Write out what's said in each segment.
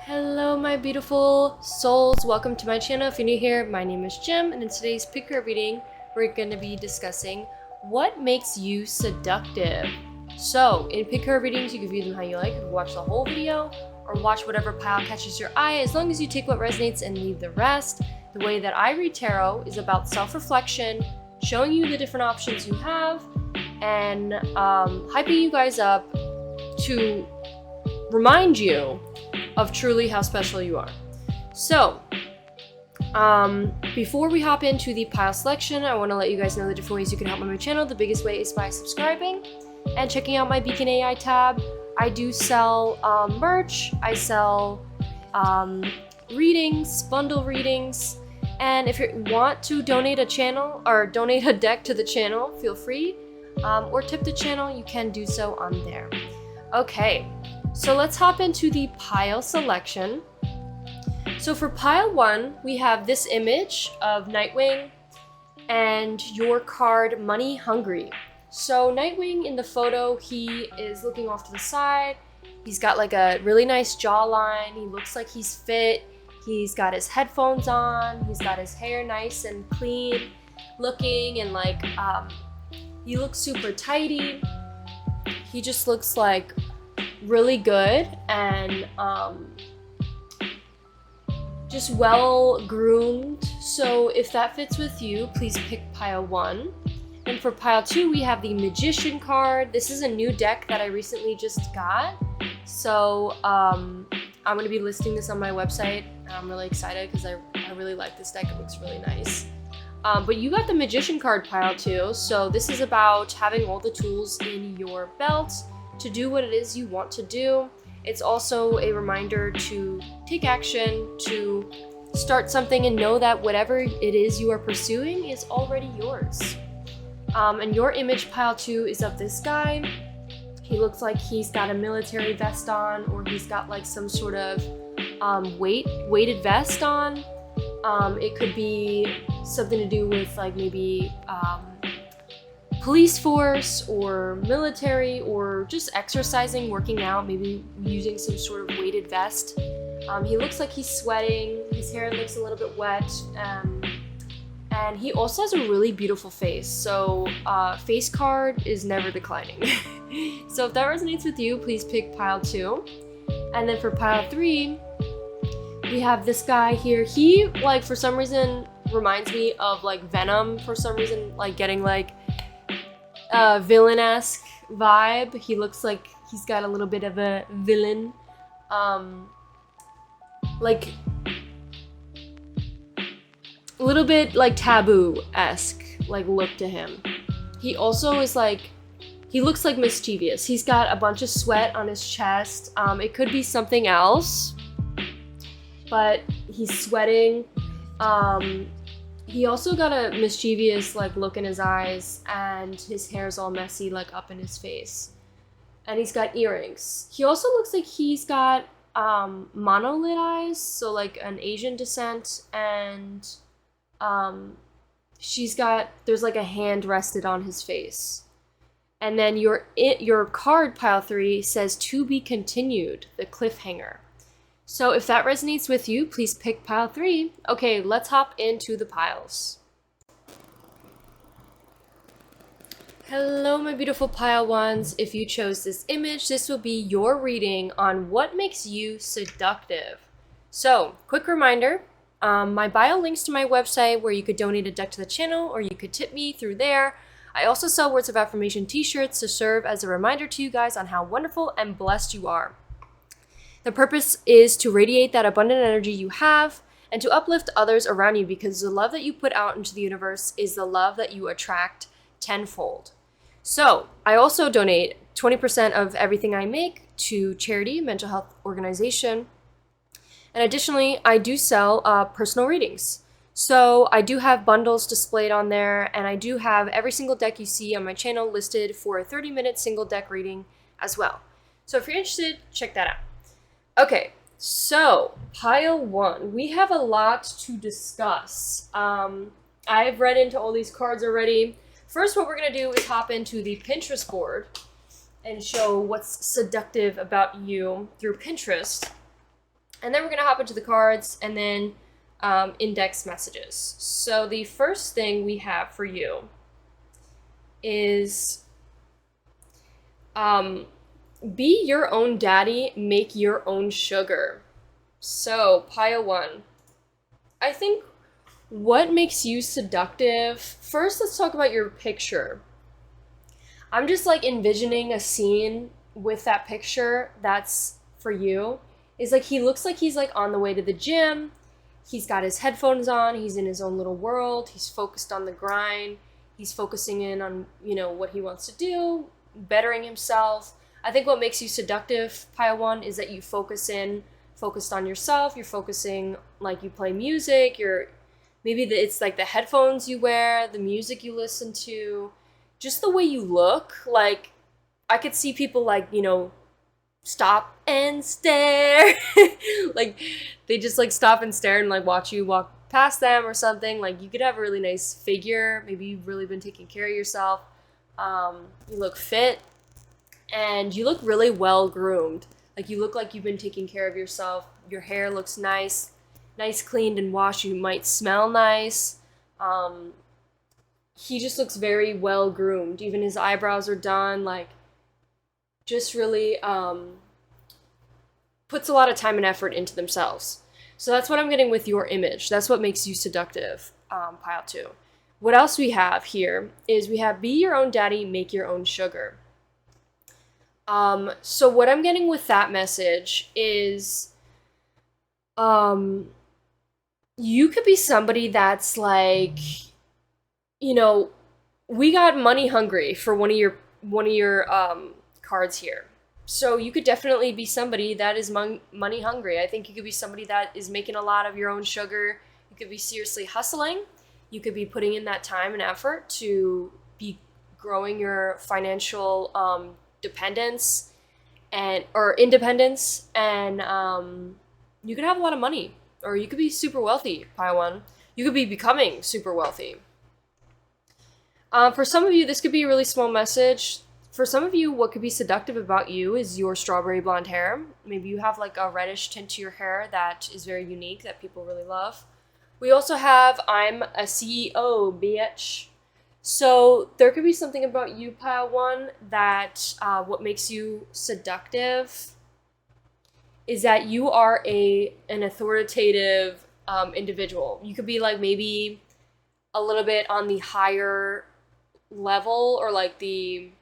Hello my beautiful souls, welcome to my channel. If you're new here, my name is Jim, and in today's pick card reading, we're going to be discussing what makes you seductive. So, in pick card readings, you can view them how you like. You can watch the whole video, or watch whatever pile catches your eye, as long as you take what resonates and leave the rest. The way that I read tarot is about self-reflection, showing you the different options you have, and hyping you guys up to remind you of truly how special you are. So, before we hop into the pile selection, I want to let you guys know the different ways you can help my channel. The biggest way is by subscribing and checking out my Beacon AI tab. I do sell merch, I sell readings, bundle readings, and if you want to donate a channel or donate a deck to the channel, feel free, or tip the channel, you can do so on there. Okay. So let's hop into the pile selection. So for pile 1, we have this image of Nightwing and your card Money Hungry. So Nightwing in the photo, he is looking off to the side. He's got like a really nice jawline. He looks like he's fit. He's got his headphones on. He's got his hair nice and clean looking, and like he looks super tidy. He just looks like really good and just well groomed. So if that fits with you, please pick pile 1. And for pile 2, we have the Magician card. This is a new deck that I recently just got, so I'm going to be listing this on my website. I'm really excited because I really like this deck. It looks really nice. But you got the Magician card pile 2, so this is about having all the tools in your belt to do what it is you want to do. It's also a reminder to take action, to start something, and know that whatever it is you are pursuing is already yours. And your image pile 2 is of this guy. He looks like he's got a military vest on, or he's got like some sort of weighted vest on. It could be something to do with like maybe police force or military, or just exercising, working out, maybe using some sort of weighted vest. He looks like he's sweating. His hair looks a little bit wet, and he also has a really beautiful face. So face card is never declining. So if that resonates with you, please pick pile 2. And then for pile 3, we have this guy here. He, like, for some reason reminds me of like Venom, for some reason, like getting like villain-esque vibe. He looks like he's got a little bit of a villain, like a little bit like Taboo-esque like look to him. He also is like, he looks like mischievous. He's got a bunch of sweat on his chest. It could be something else, but he's sweating. He also got a mischievous like look in his eyes, and his hair's all messy like up in his face. And he's got earrings. He also looks like he's got monolid eyes, so like an Asian descent, and there's like a hand rested on his face. And then your card pile 3 says "To be continued," the cliffhanger. So if that resonates with you, please pick pile 3. Okay, let's hop into the piles. Hello, my beautiful pile 1s. If you chose this image, this will be your reading on what makes you seductive. So, quick reminder, my bio links to my website where you could donate a deck to the channel, or you could tip me through there. I also sell words of affirmation t-shirts to serve as a reminder to you guys on how wonderful and blessed you are. The purpose is to radiate that abundant energy you have and to uplift others around you, because the love that you put out into the universe is the love that you attract tenfold. So I also donate 20% of everything I make to charity, mental health organization. And additionally, I do sell personal readings. So I do have bundles displayed on there, and I do have every single deck you see on my channel listed for a 30-minute single deck reading as well. So if you're interested, check that out. Okay, so pile 1, we have a lot to discuss. I've read into all these cards already. First, what we're going to do is hop into the Pinterest board and show what's seductive about you through Pinterest. And then we're gonna hop into the cards and then index messages. So the first thing we have for you is be your own daddy, make your own sugar. So pile 1. I think what makes you seductive? First, let's talk about your picture. I'm just like envisioning a scene with that picture that's for you. Is like he looks like he's like on the way to the gym. He's got his headphones on. He's in his own little world. He's focused on the grind. He's focusing in on, you know, what he wants to do, bettering himself. I think what makes you seductive, pile 1, is that you focused on yourself. You're focusing, like you play music. It's like the headphones you wear, the music you listen to, just the way you look. Like I could see people like, you know, stop and stare. Like they just like stop and stare and like watch you walk past them or something. Like you could have a really nice figure. Maybe you've really been taking care of yourself. You look fit and you look really well groomed. Like you look like you've been taking care of yourself. Your hair looks nice cleaned and washed. You might smell nice. He just looks very well groomed. Even his eyebrows are done. Like just really puts a lot of time and effort into themselves. So that's what I'm getting with your image. That's what makes you seductive, pile 2. What else we have here is we have be your own daddy, make your own sugar. So what I'm getting with that message is you could be somebody that's like, you know, we got money hungry for one of your cards here. So you could definitely be somebody that is money hungry. I think you could be somebody that is making a lot of your own sugar. You could be seriously hustling. You could be putting in that time and effort to be growing your financial dependence or independence, and you could have a lot of money, or you could be super wealthy, pile 1. You could be becoming super wealthy. For some of you, this could be a really small message. For some of you, what could be seductive about you is your strawberry blonde hair. Maybe you have like a reddish tint to your hair that is very unique, that people really love. We also have I'm a CEO, bitch. So there could be something about you, pile 1, that what makes you seductive is that you are an authoritative individual. You could be like maybe a little bit on the higher level, or like the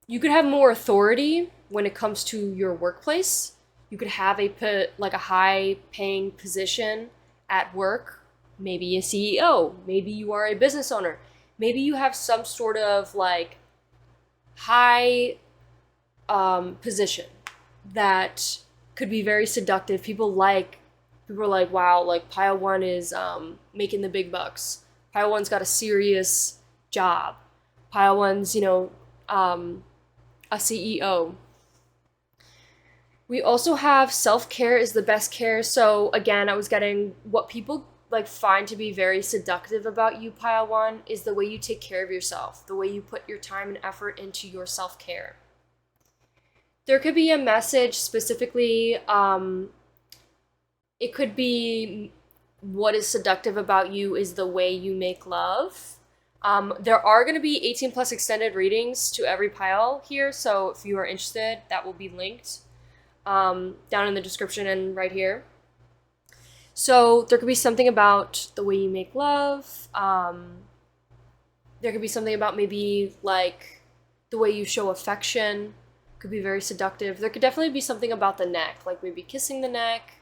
you could have more authority when it comes to your workplace. You could have a high paying position at work, maybe a CEO, maybe you are a business owner, maybe you have some sort of like high position that could be very seductive. People are like, wow, like pile 1 is making the big bucks. Pile 1's got a serious job. Pile 1's, you know, a CEO. We also have self-care is the best care. So again, I was getting what people like find to be very seductive about you, pile 1, is the way you take care of yourself, the way you put your time and effort into your self-care. There could be a message specifically, it could be what is seductive about you is the way you make love. There are going to be 18 plus extended readings to every pile here, so if you are interested, that will be linked down in the description and right here. So there could be something about the way you make love. There could be something about maybe like the way you show affection. Could be very seductive. There could definitely be something about the neck, like maybe kissing the neck,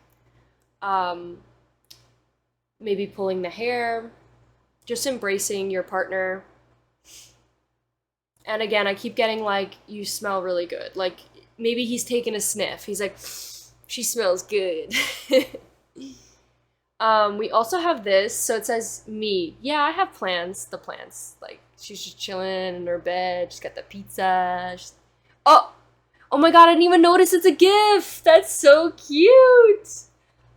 maybe pulling the hair, just embracing your partner. And again, I keep getting like, you smell really good. Like maybe he's taking a sniff. He's like, she smells good. We also have this. So it says me. Yeah, I have plans. The plans. Like she's just chilling in her bed. She's got the pizza. Oh my god, I didn't even notice it's a gift. That's so cute.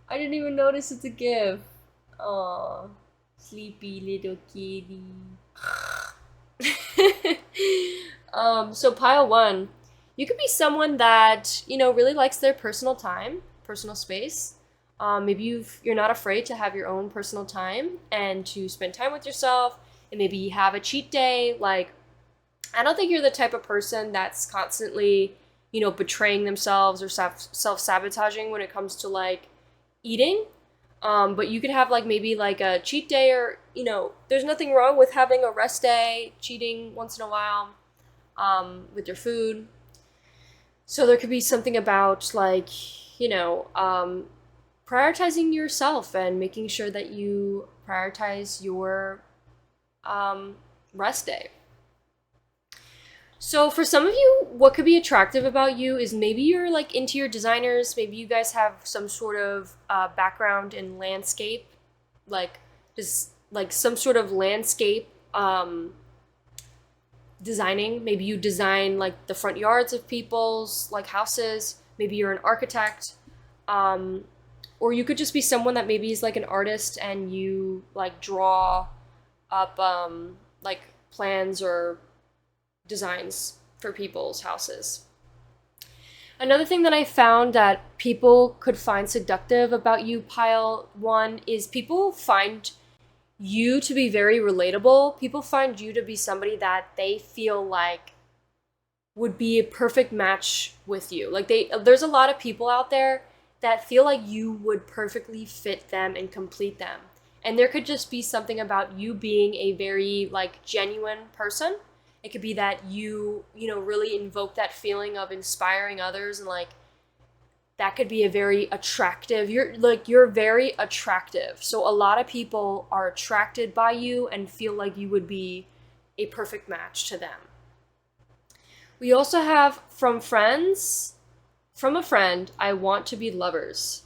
I didn't even notice it's a gift. Aw, sleepy little kitty. So pile 1, You could be someone that, you know, really likes their personal time, personal space. Maybe you're not afraid to have your own personal time and to spend time with yourself, and maybe have a cheat day. Like, I don't think you're the type of person that's constantly, you know, betraying themselves or self-sabotaging when it comes to like eating. But you could have like maybe like a cheat day, or, you know, there's nothing wrong with having a rest day, cheating once in a while with your food. So there could be something about like, you know, prioritizing yourself and making sure that you prioritize your rest day. So for some of you, what could be attractive about you is maybe you're like interior designers. Maybe you guys have some sort of background in landscape, like just like some sort of landscape designing. Maybe you design like the front yards of people's like houses. Maybe you're an architect. Or you could just be someone that maybe is like an artist and you like draw up like plans or designs for people's houses. Another thing that I found that people could find seductive about you, pile 1, is people find you to be very relatable. People find you to be somebody that they feel like would be a perfect match with you. Like there's a lot of people out there that feel like you would perfectly fit them and complete them. And there could just be something about you being a very like genuine person. It could be that you know, really invoke that feeling of inspiring others, and like that could be a very attractive, you're very attractive. So a lot of people are attracted by you and feel like you would be a perfect match to them. We also have from a friend, I want to be lovers.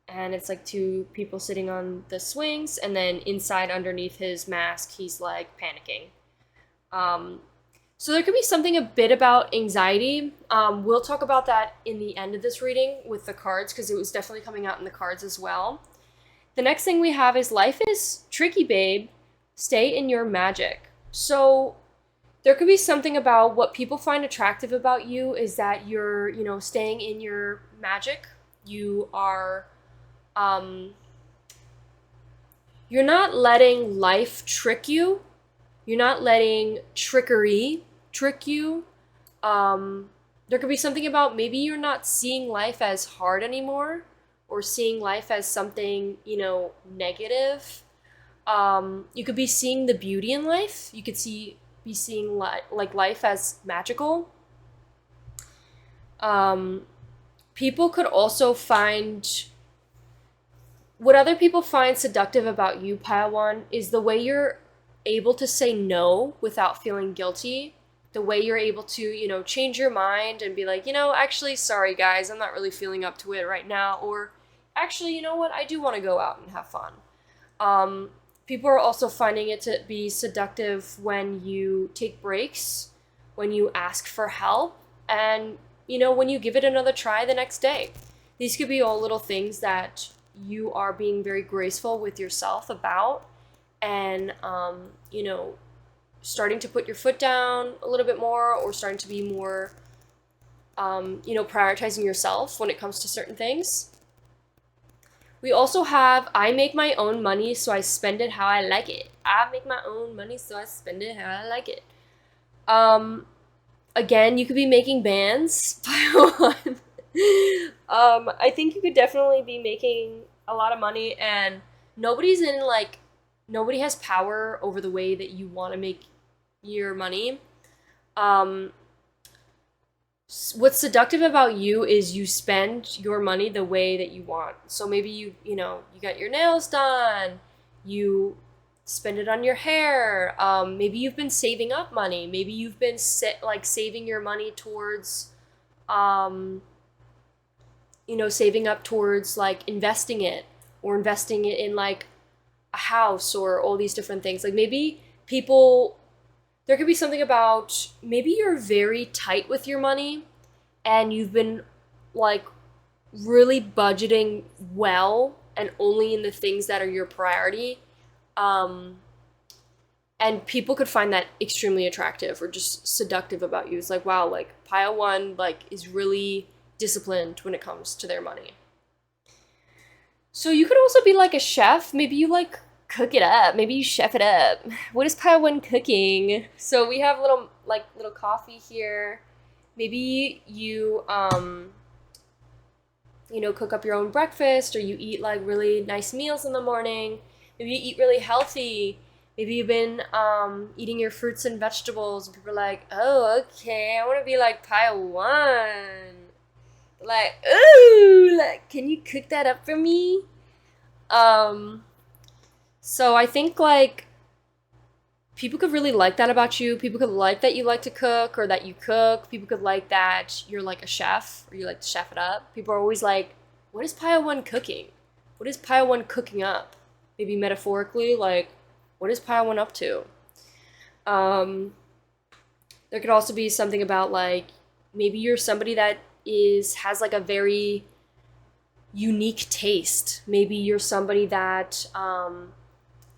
And it's like 2 people sitting on the swings, and then inside underneath his mask, he's like panicking. So there could be something a bit about anxiety. We'll talk about that in the end of this reading with the cards, because it was definitely coming out in the cards as well. The next thing we have is life is tricky, babe. Stay in your magic. So there could be something about what people find attractive about you is that you're, you know, staying in your magic. You are, you're not letting life trick you. You're not letting trickery trick you. There could be something about maybe you're not seeing life as hard anymore, or seeing life as something, you know, negative. You could be seeing the beauty in life. You could be seeing like life as magical. People could also find, what other people find seductive about you, pile 1, is the way you're able to say no without feeling guilty. The way you're able to, you know, change your mind and be like, you know, actually, sorry guys, I'm not really feeling up to it right now. Or actually, you know what, I do want to go out and have fun. People are also finding it to be seductive when you take breaks, when you ask for help, and, you know, when you give it another try the next day. These could be all little things that you are being very graceful with yourself about, and, you know, starting to put your foot down a little bit more, or starting to be more, you know, prioritizing yourself when it comes to certain things. We also have, I make my own money, so I spend it how I like it. I make my own money, so I spend it how I like it. Again, you could be making bands. I think you could definitely be making a lot of money, and nobody has power over the way that you want to make your money. What's seductive about you is you spend your money the way that you want. So maybe you got your nails done, you spend it on your hair. Maybe you've been saving up money. Maybe you've been saving your money towards, saving up towards like investing it, or investing it in like a house, or all these different things. Like maybe there could be something about, maybe you're very tight with your money and you've been like really budgeting well and only in the things that are your priority. And people could find that extremely attractive or just seductive about you. It's like, wow, like pile 1 like is really disciplined when it comes to their money. So you could also be like a chef. Maybe you like cook it up. Maybe you chef it up. What is pile 1 cooking? So we have little coffee here. Maybe you you know, cook up your own breakfast, or you eat like really nice meals in the morning. Maybe you eat really healthy. Maybe you've been eating your fruits and vegetables, and people are like, oh, okay, I want to be like pile 1. Like, ooh, like, can you cook that up for me? So I think like people could really like that about you. People could like that you like to cook, or that you cook. People could like that you're like a chef, or you like to chef it up. People are always like, what is pile 1 cooking? What is pile 1 cooking up? Maybe metaphorically, like, what is pile 1 up to? There could also be something about like, maybe you're somebody that has like a very unique taste. Maybe you're somebody that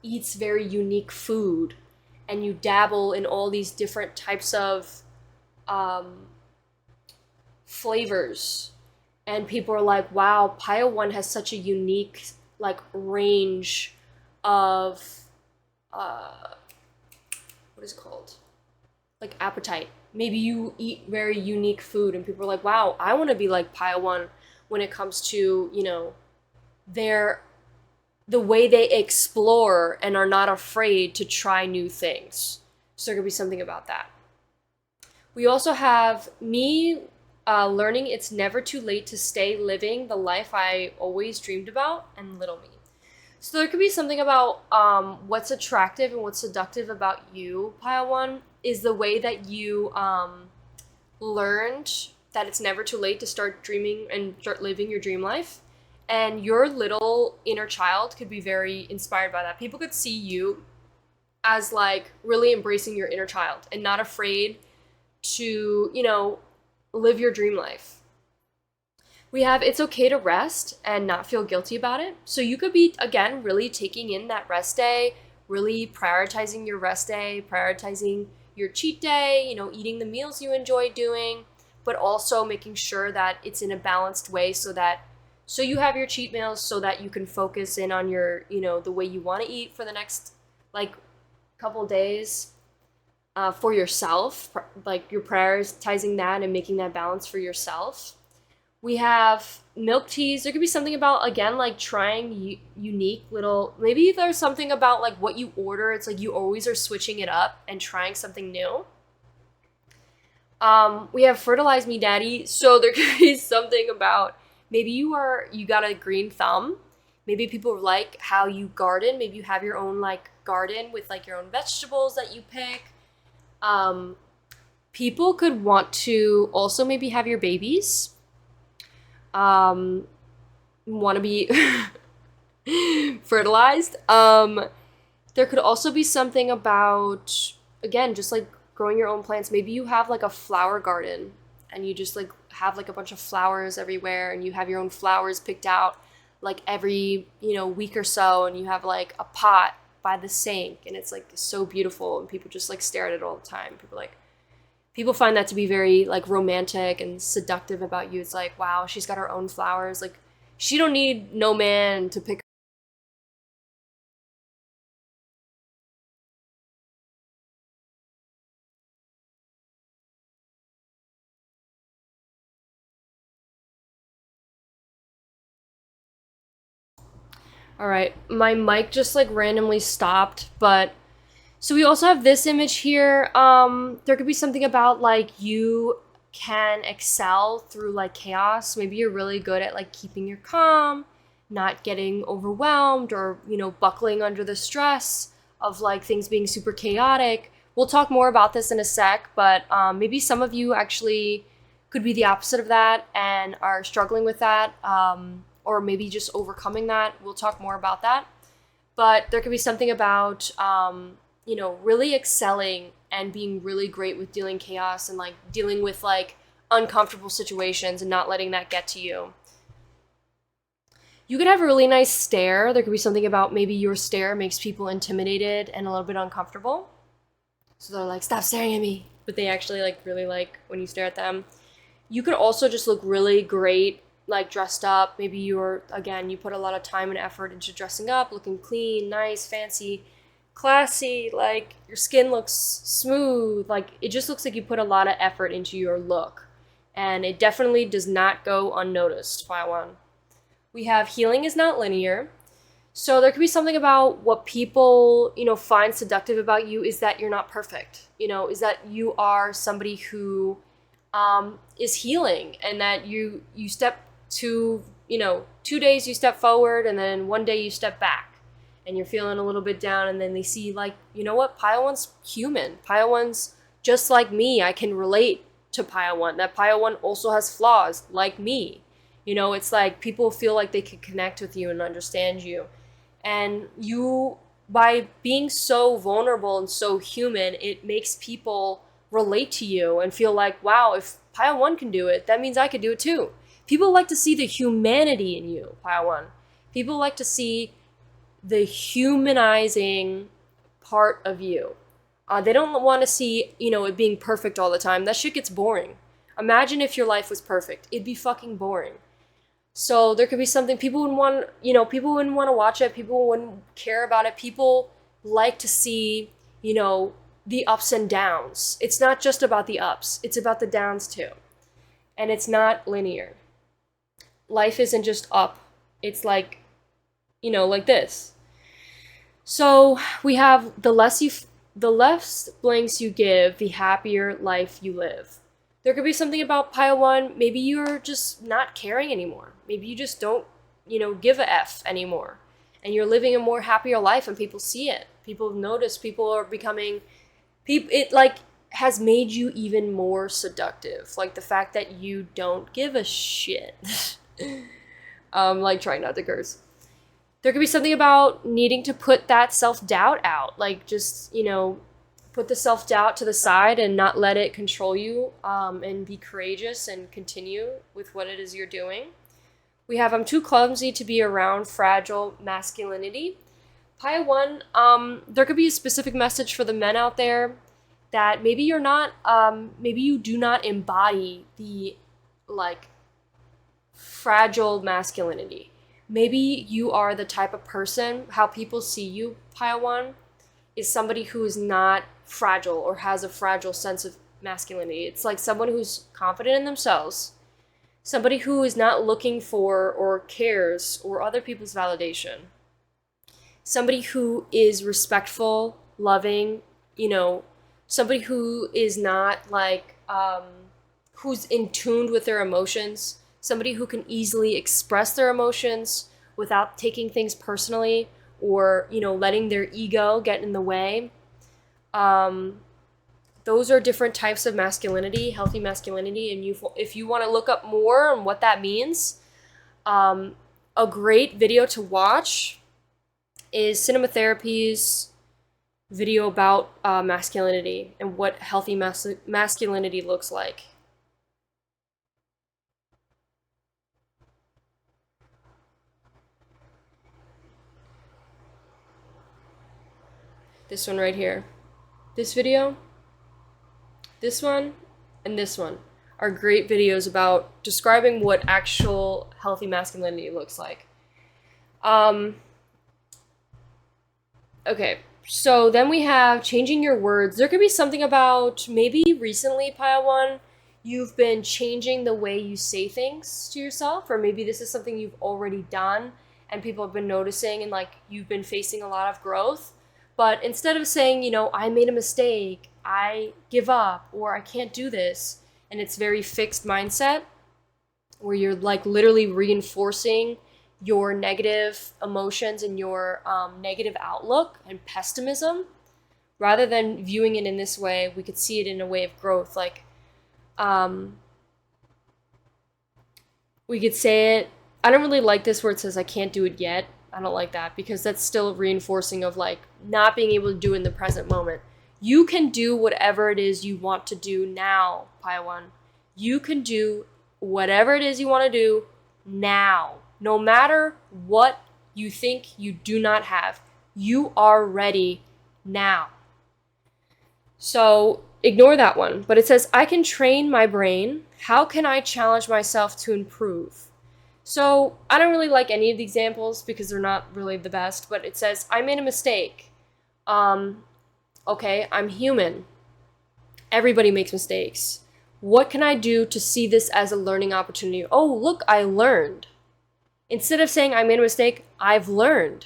eats very unique food, and you dabble in all these different types of flavors, and people are like, wow, pile 1 has such a unique like range of what is it called? Like appetite. Maybe you eat very unique food, and people are like, wow, I want to be like pile 1 when it comes to, you know, the way they explore and are not afraid to try new things. So there could be something about that. We also have me learning it's never too late to stay living the life I always dreamed about, and little me. So there could be something about what's attractive and what's seductive about you, pile 1, is the way that you learned that it's never too late to start dreaming and start living your dream life. And your little inner child could be very inspired by that. People could see you as like really embracing your inner child and not afraid to, you know, live your dream life. We have it's okay to rest and not feel guilty about it. So you could be, again, really taking in that rest day, really prioritizing your rest day, prioritizing your cheat day, you know, eating the meals you enjoy doing, but also making sure that it's in a balanced way so you have your cheat meals so that you can focus in on your, you know, the way you want to eat for the next like couple days for yourself. Like you're prioritizing that and making that balance for yourself. We have milk teas. There could be something about, again, like trying unique little, maybe there's something about like what you order. It's like you always are switching it up and trying something new. We have fertilize me daddy. So there could be something about maybe you got a green thumb. Maybe people like how you garden. Maybe you have your own like garden with like your own vegetables that you pick. People could want to also maybe have your babies. Want to be fertilized. There could also be something about, again, just like growing your own plants. Maybe you have like a flower garden and you just like have like a bunch of flowers everywhere, and you have your own flowers picked out like every, you know, week or so, and you have like a pot by the sink, and it's like so beautiful, and people just like stare at it all the time. People find that to be very like romantic and seductive about you. It's like, wow, she's got her own flowers. Like she don't need no man to pick. All right, my mic just like randomly stopped, but so we also have this image here. There could be something about like you can excel through like chaos. Maybe you're really good at like keeping your calm, not getting overwhelmed, or, you know, buckling under the stress of like things being super chaotic. We'll talk more about this in a sec, but maybe some of you actually could be the opposite of that and are struggling with that, or maybe just overcoming that. We'll talk more about that. But there could be something about you know, really excelling and being really great with dealing chaos and like dealing with like uncomfortable situations and not letting that get to you. You could have a really nice stare. There could be something about maybe your stare makes people intimidated and a little bit uncomfortable. So they're like, stop staring at me. But they actually like really like when you stare at them. You could also just look really great, like dressed up. Maybe you put a lot of time and effort into dressing up, looking clean, nice, fancy, classy, like your skin looks smooth. Like it just looks like you put a lot of effort into your look. And it definitely does not go unnoticed, Pile 1. We have healing is not linear. So there could be something about what people, find seductive about you is that you're not perfect, is that you are somebody who is healing, and that you step to, 2 days you step forward and then 1 day you step back and you're feeling a little bit down, and then they see like, you know what, Pile 1's human. Pile 1's just like me. I can relate to Pile 1. That Pile 1 also has flaws like me. It's like people feel like they can connect with you and understand you. And you, by being so vulnerable and so human, it makes people relate to you and feel like, wow, if Pile 1 can do it, that means I could do it too. People like to see the humanity in you, Pile 1. People like to see the humanizing part of you. They don't want to see, it being perfect all the time. That shit gets boring. Imagine if your life was perfect. It'd be fucking boring. So there could be something people wouldn't want, people wouldn't want to watch it. People wouldn't care about it. People like to see, the ups and downs. It's not just about the ups. It's about the downs too. And it's not linear. Life isn't just up. It's like, like this. So we have the less blanks you give, the happier life you live. There could be something about Pile 1. Maybe you're just not caring anymore. Maybe you just don't, give a F anymore. And you're living a more happier life, and people see it. People notice. People are becoming... It, like, has made you even more seductive. Like, the fact that you don't give a shit. Like, trying not to curse. There could be something about needing to put that self-doubt out. Like, just, put the self-doubt to the side and not let it control you, and be courageous and continue with what it is you're doing. We have, I'm too clumsy to be around fragile masculinity. Pile 1, there could be a specific message for the men out there that maybe you're not, maybe you do not embody the, like, fragile masculinity. Maybe you are the type of person, how people see you, Pile 1, is somebody who is not fragile or has a fragile sense of masculinity. It's like someone who's confident in themselves, somebody who is not looking for or cares or other people's validation, somebody who is respectful, loving, somebody who is not like, who's in tune with their emotions, somebody who can easily express their emotions without taking things personally, or, letting their ego get in the way. Those are different types of masculinity, healthy masculinity, and if you want to look up more on what that means, a great video to watch is Cinematherapy's video about masculinity and what healthy masculinity looks like. This one right here. This video, this one, and this one are great videos about describing what actual healthy masculinity looks like. Okay, so then we have changing your words. There could be something about maybe recently, Pile 1, you've been changing the way you say things to yourself, or maybe this is something you've already done and people have been noticing, and like you've been facing a lot of growth. But instead of saying, I made a mistake, I give up, or I can't do this, and it's very fixed mindset, where you're like literally reinforcing your negative emotions and your negative outlook and pessimism, rather than viewing it in this way, we could see it in a way of growth. Like, we could say it, I don't really like this where it says I can't do it yet. I don't like that, because that's still reinforcing of like not being able to do it in the present moment. You can do whatever it is you want to do now, Pile 1. You can do whatever it is you want to do now. No matter what you think you do not have, you are ready now. So ignore that one. But it says, I can train my brain. How can I challenge myself to improve? So I don't really like any of the examples because they're not really the best, but it says, I made a mistake. Okay, I'm human. Everybody makes mistakes. What can I do to see this as a learning opportunity? Oh, look, I learned. Instead of saying I made a mistake, I've learned.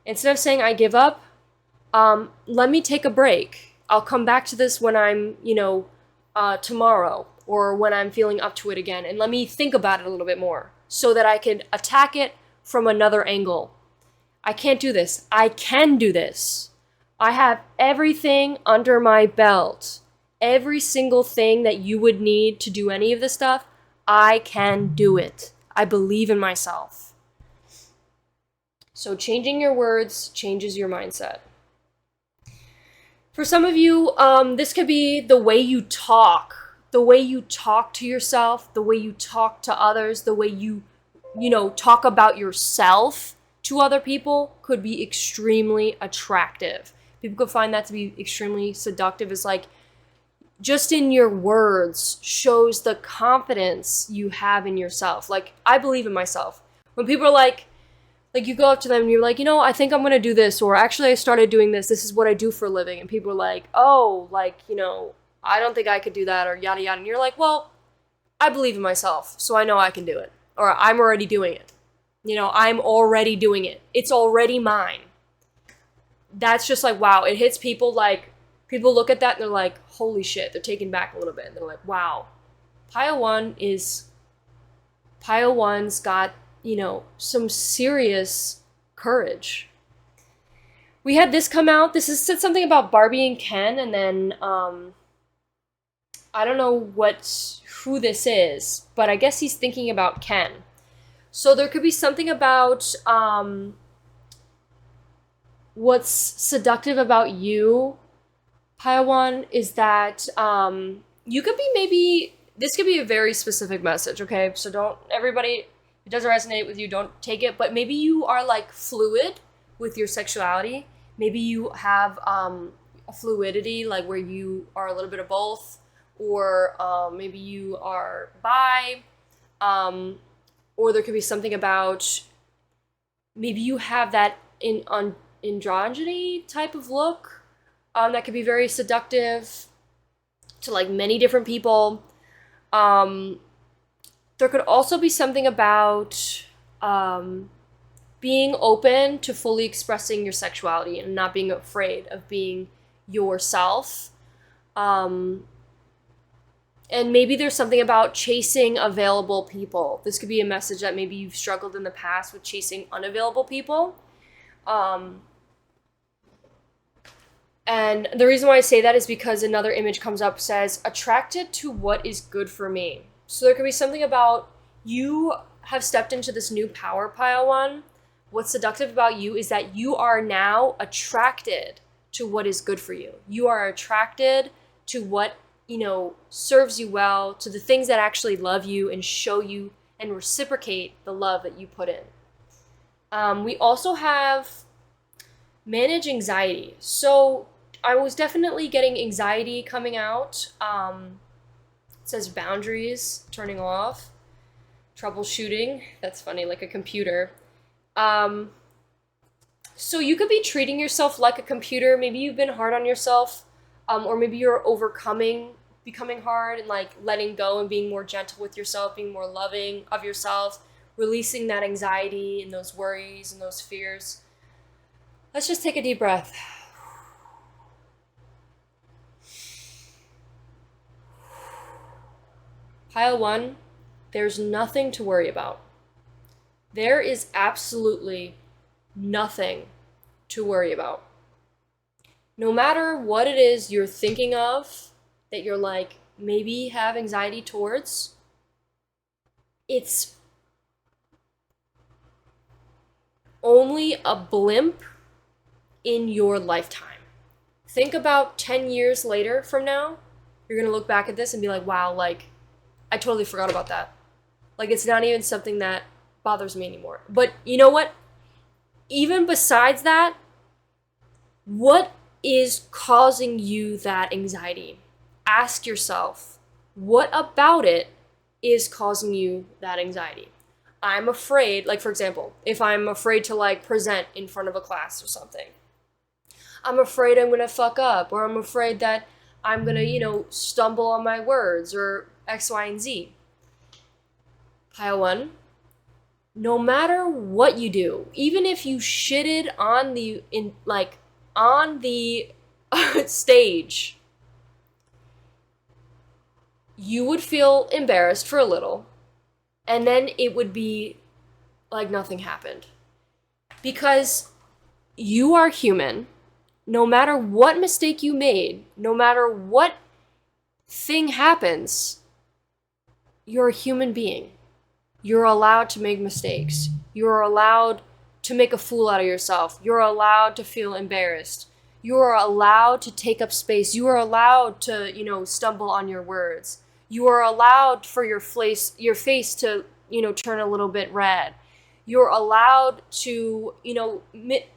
Instead of saying I give up, let me take a break. I'll come back to this when I'm, tomorrow, or when I'm feeling up to it again. And let me think about it a little bit more so that I can attack it from another angle. I can't do this. I can do this. I have everything under my belt. Every single thing that you would need to do any of this stuff, I can do it. I believe in myself. So changing your words changes your mindset. For some of you, this could be the way you talk to yourself, the way you talk to others, the way you talk about yourself to other people could be extremely attractive. People could find that to be extremely seductive. It's like, just in your words shows the confidence you have in yourself. Like, I believe in myself. When people are like you go up to them and you're like, I think I'm going to do this, or actually I started doing this. This is what I do for a living. And people are like, oh, I don't think I could do that, or yada yada. And you're like, well, I believe in myself, so I know I can do it. Or I'm already doing it. I'm already doing it. It's already mine. That's just like, wow, it hits people. Like, people look at that and they're like, holy shit, they're taken back a little bit. And they're like, wow, 𝑝𝑖𝑙𝑒 1's got, some serious courage. We had this come out. This said something about Barbie and Ken, and then I don't know who this is, but I guess he's thinking about Ken. So there could be something about what's seductive about you, 𝑝𝑖𝑙𝑒 1, is that you could be this could be a very specific message, okay? So don't, everybody, if it doesn't resonate with you, don't take it, but maybe you are like fluid with your sexuality. Maybe you have a fluidity, like where you are a little bit of both, or maybe you are bi, or there could be something about, maybe you have that androgyny type of look that could be very seductive to like many different people. There could also be something about being open to fully expressing your sexuality and not being afraid of being yourself. And maybe there's something about chasing available people. This could be a message that maybe you've struggled in the past with chasing unavailable people. And the reason why I say that is because another image comes up, says, attracted to what is good for me. So there could be something about you have stepped into this new power, 𝑝𝑖𝑙𝑒 1. What's seductive about you is that you are now attracted to what is good for you. You are attracted to what, serves you well, to the things that actually love you and show you and reciprocate the love that you put in. We also have manage anxiety. So I was definitely getting anxiety coming out. It says boundaries, turning off, troubleshooting. That's funny, like a computer. So you could be treating yourself like a computer. Maybe you've been hard on yourself, or maybe you're becoming hard and like letting go and being more gentle with yourself, being more loving of yourself, releasing that anxiety and those worries and those fears. Let's just take a deep breath. 𝑝𝑖𝑙𝑒 1, there's nothing to worry about. There is absolutely nothing to worry about. No matter what it is you're thinking of that you're like, maybe have anxiety towards, it's only a blimp in your lifetime. Think about 10 years later from now, you're gonna look back at this and be like, wow, like, I totally forgot about that. Like, it's not even something that bothers me anymore. But you know what? Even besides that, what is causing you that anxiety? Ask yourself, what about it is causing you that anxiety? I'm afraid, like for example, if I'm afraid to like present in front of a class or something, I'm afraid I'm gonna fuck up, or I'm afraid that I'm gonna, stumble on my words, or X, Y, and Z. Pile 1, no matter what you do, even if you shitted on the stage, you would feel embarrassed for a little, and then it would be like nothing happened. Because you are human. No matter what mistake you made, no matter what thing happens, you're a human being. You're allowed to make mistakes. You're allowed to make a fool out of yourself. You're allowed to feel embarrassed. You are allowed to take up space. You are allowed to, stumble on your words. You are allowed for your face to, turn a little bit red. You're allowed to,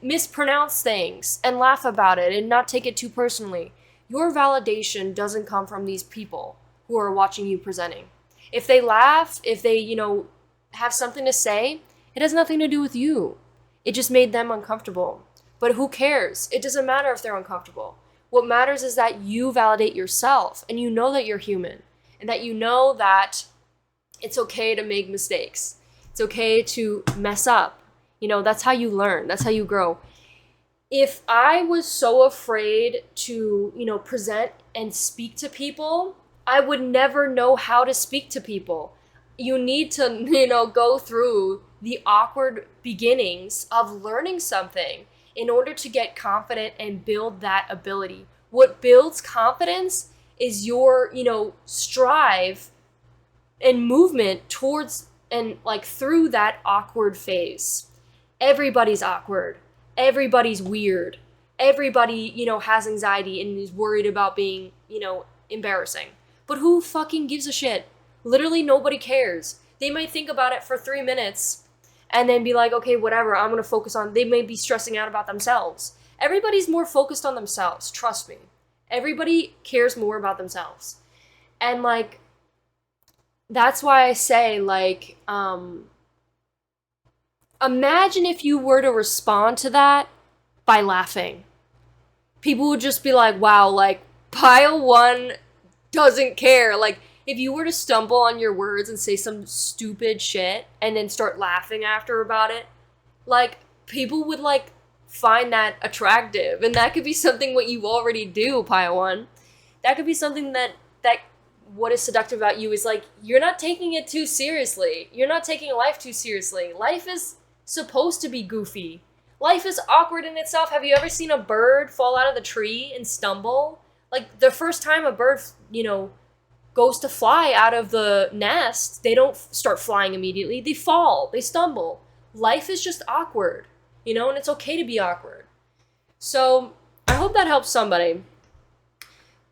mispronounce things and laugh about it and not take it too personally. Your validation doesn't come from these people who are watching you presenting. If they laugh, if they, have something to say, it has nothing to do with you. It just made them uncomfortable. But who cares? It doesn't matter if they're uncomfortable. What matters is that you validate yourself, and you know that you're human, and that you know that it's okay to make mistakes. It's okay to mess up. That's how you learn. That's how you grow. If I was so afraid to, present and speak to people, I would never know how to speak to people. You need to, go through the awkward beginnings of learning something in order to get confident and build that ability. What builds confidence is your, strive and movement towards and through that awkward phase. Everybody's awkward. Everybody's weird. Everybody, has anxiety and is worried about being, embarrassing. But who fucking gives a shit? Literally nobody cares. They might think about it for 3 minutes and then be like, okay, whatever, I'm gonna focus on, they may be stressing out about themselves. Everybody's more focused on themselves, trust me. Everybody cares more about themselves. And that's why I say, imagine if you were to respond to that by laughing. People would just be like, wow, pile 1 doesn't care. If you were to stumble on your words and say some stupid shit and then start laughing after about it, people would find that attractive. And that could be something what you already do, pile 1. That could be something that what is seductive about you is you're not taking it too seriously. You're not taking life too seriously. Life is supposed to be goofy. Life is awkward in itself. Have you ever seen a bird fall out of the tree and stumble? The first time a bird, goes to fly out of the nest, they don't start flying immediately. They fall. They stumble. Life is just awkward, and it's okay to be awkward. So I hope that helps somebody.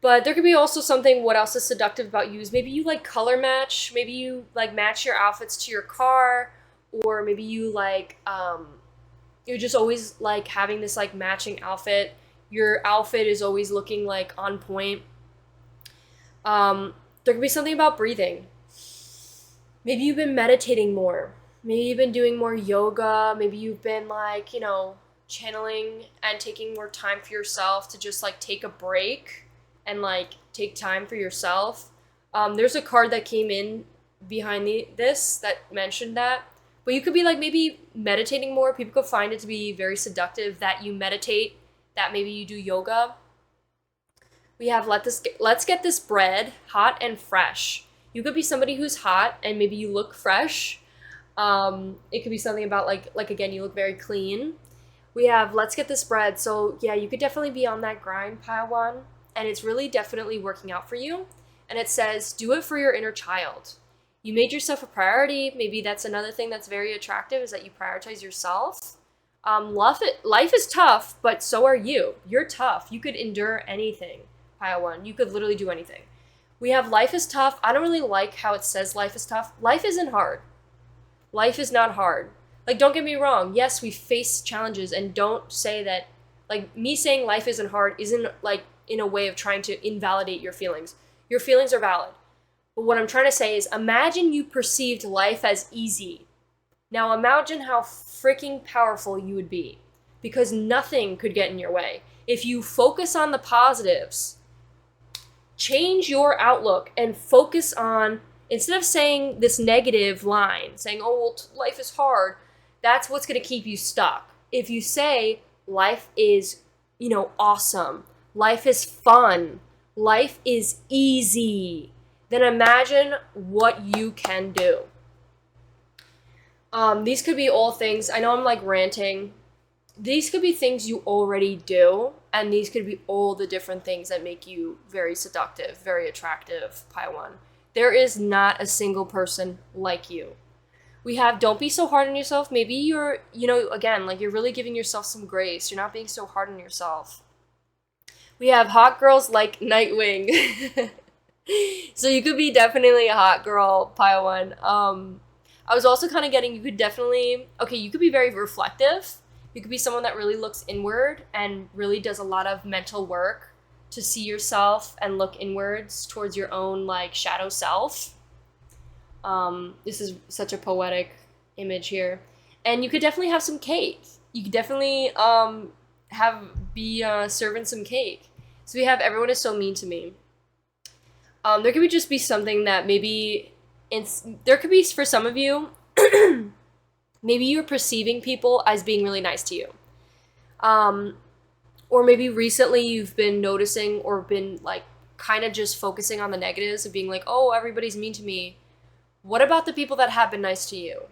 But there could be also something, what else is seductive about you is maybe you color match. Maybe you match your outfits to your car, or maybe you you're just always having this matching outfit. Your outfit is always looking on point. There could be something about breathing. Maybe you've been meditating more. Maybe you've been doing more yoga. Maybe you've been channeling and taking more time for yourself to just take a break and take time for yourself. There's a card that came in behind this that mentioned that. But you could be maybe meditating more. People could find it to be very seductive that you meditate, that maybe you do yoga. We have let's get this bread hot and fresh. You could be somebody who's hot and maybe you look fresh. It could be something about again, you look very clean. We have let's get this bread. So yeah, you could definitely be on that grind, pile 1, and it's really definitely working out for you. And it says, do it for your inner child. You made yourself a priority. Maybe that's another thing that's very attractive, is that you prioritize yourself. Life is tough, but so are you. You're tough. You could endure anything, pile 1. You could literally do anything. We have life is tough. I don't really like how it says life is tough. Life isn't hard. Life is not hard. Don't get me wrong. Yes, we face challenges, and don't say that, Like, me saying life isn't hard isn't like in a way of trying to invalidate your feelings. Your feelings are valid. But what I'm trying to say is, imagine you perceived life as easy. Now imagine how freaking powerful you would be, because nothing could get in your way. If you focus on the positives, change your outlook and focus on, instead of saying this negative line, saying, oh, well, life is hard, that's what's going to keep you stuck. If you say life is, awesome, life is fun, life is easy, then imagine what you can do. These could be all things, I know I'm like ranting. These could be things you already do, and these could be all the different things that make you very seductive, very attractive, Pi 1. There is not a single person like you. We have, don't be so hard on yourself. Maybe you're, again, like you're really giving yourself some grace. You're not being so hard on yourself. We have hot girls like Nightwing. So you could be definitely a hot girl, Pi 1. I was also kind of getting, you could be very reflective. You could be someone that really looks inward and really does a lot of mental work to see yourself and look inwards towards your own like shadow self. This is such a poetic image here. And you could definitely have some cake. You could definitely be serving some cake. So we have everyone is so mean to me. There could just be something that maybe there could be, for some of you, maybe you're perceiving people as being really nice to you. Or maybe recently you've been noticing or been like kind of just focusing on the negatives of being like, oh, everybody's mean to me. What about the people that have been nice to you?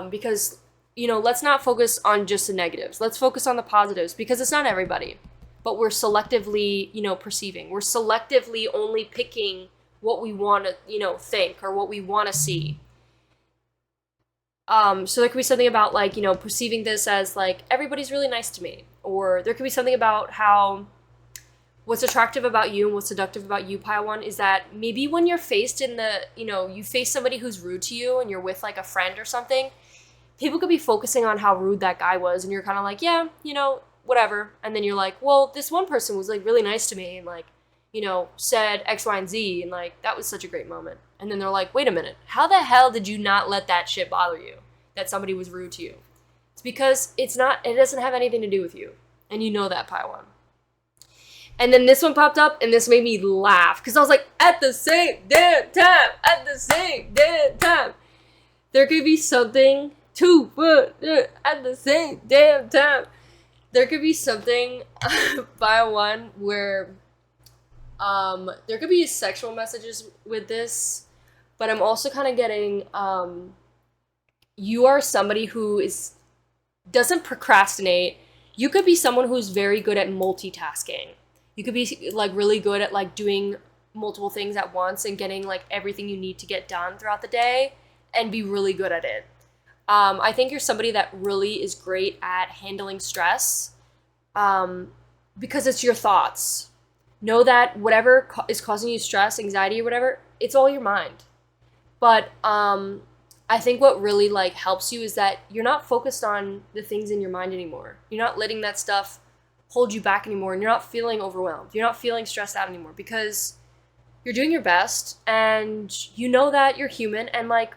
Because, let's not focus on just the negatives. Let's focus on the positives, because it's not everybody. But we're selectively, perceiving. We're selectively only picking what we want to, think or what we want to see. So there could be something about like, perceiving this as like, everybody's really nice to me. Or there could be something about how what's attractive about you and what's seductive about you, Pi 1, is that maybe when you're faced in the, you face somebody who's rude to you and you're with like a friend or something, people could be focusing on how rude that guy was. And you're kind of like, yeah, whatever. And then you're like, well, this one person was like really nice to me and like, said X, Y, and Z. And like, that was such a great moment. And then they're like, wait a minute, how the hell did you not let that shit bother you? That somebody was rude to you? It's because it doesn't have anything to do with you. And you know that, Pi 1. And then this one popped up and this made me laugh. Because I was like, at the same damn time, at the same damn time. There could be something at the same damn time. There could be something, Pi 1, where there could be sexual messages with this. But I'm also kind of getting, you are somebody who doesn't procrastinate. You could be someone who's very good at multitasking. You could be like really good at like doing multiple things at once and getting like everything you need to get done throughout the day and be really good at it. I think you're somebody that really is great at handling stress because it's your thoughts. Know that whatever is causing you stress, anxiety, or whatever, it's all your mind. But I think what really like helps you is that you're not focused on the things in your mind anymore. You're not letting that stuff hold you back anymore, and you're not feeling overwhelmed. You're not feeling stressed out anymore because you're doing your best and you know that you're human, and like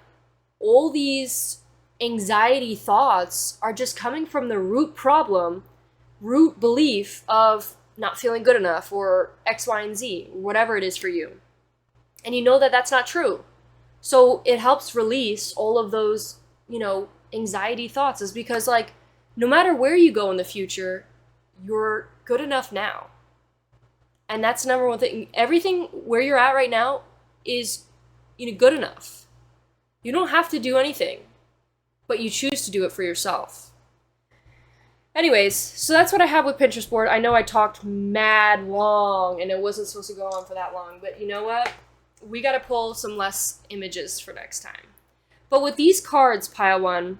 all these anxiety thoughts are just coming from the root belief of not feeling good enough or X, Y, and Z, whatever it is for you. And you know that that's not true. So it helps release all of those, anxiety thoughts, is because like no matter where you go in the future, you're good enough now. And that's the number one thing. Everything where you're at right now is, good enough. You don't have to do anything, but you choose to do it for yourself. Anyways, so that's what I have with Pinterest board. I know I talked mad long and it wasn't supposed to go on for that long, but you know what? We got to pull some less images for next time. But with these cards, Pi 1,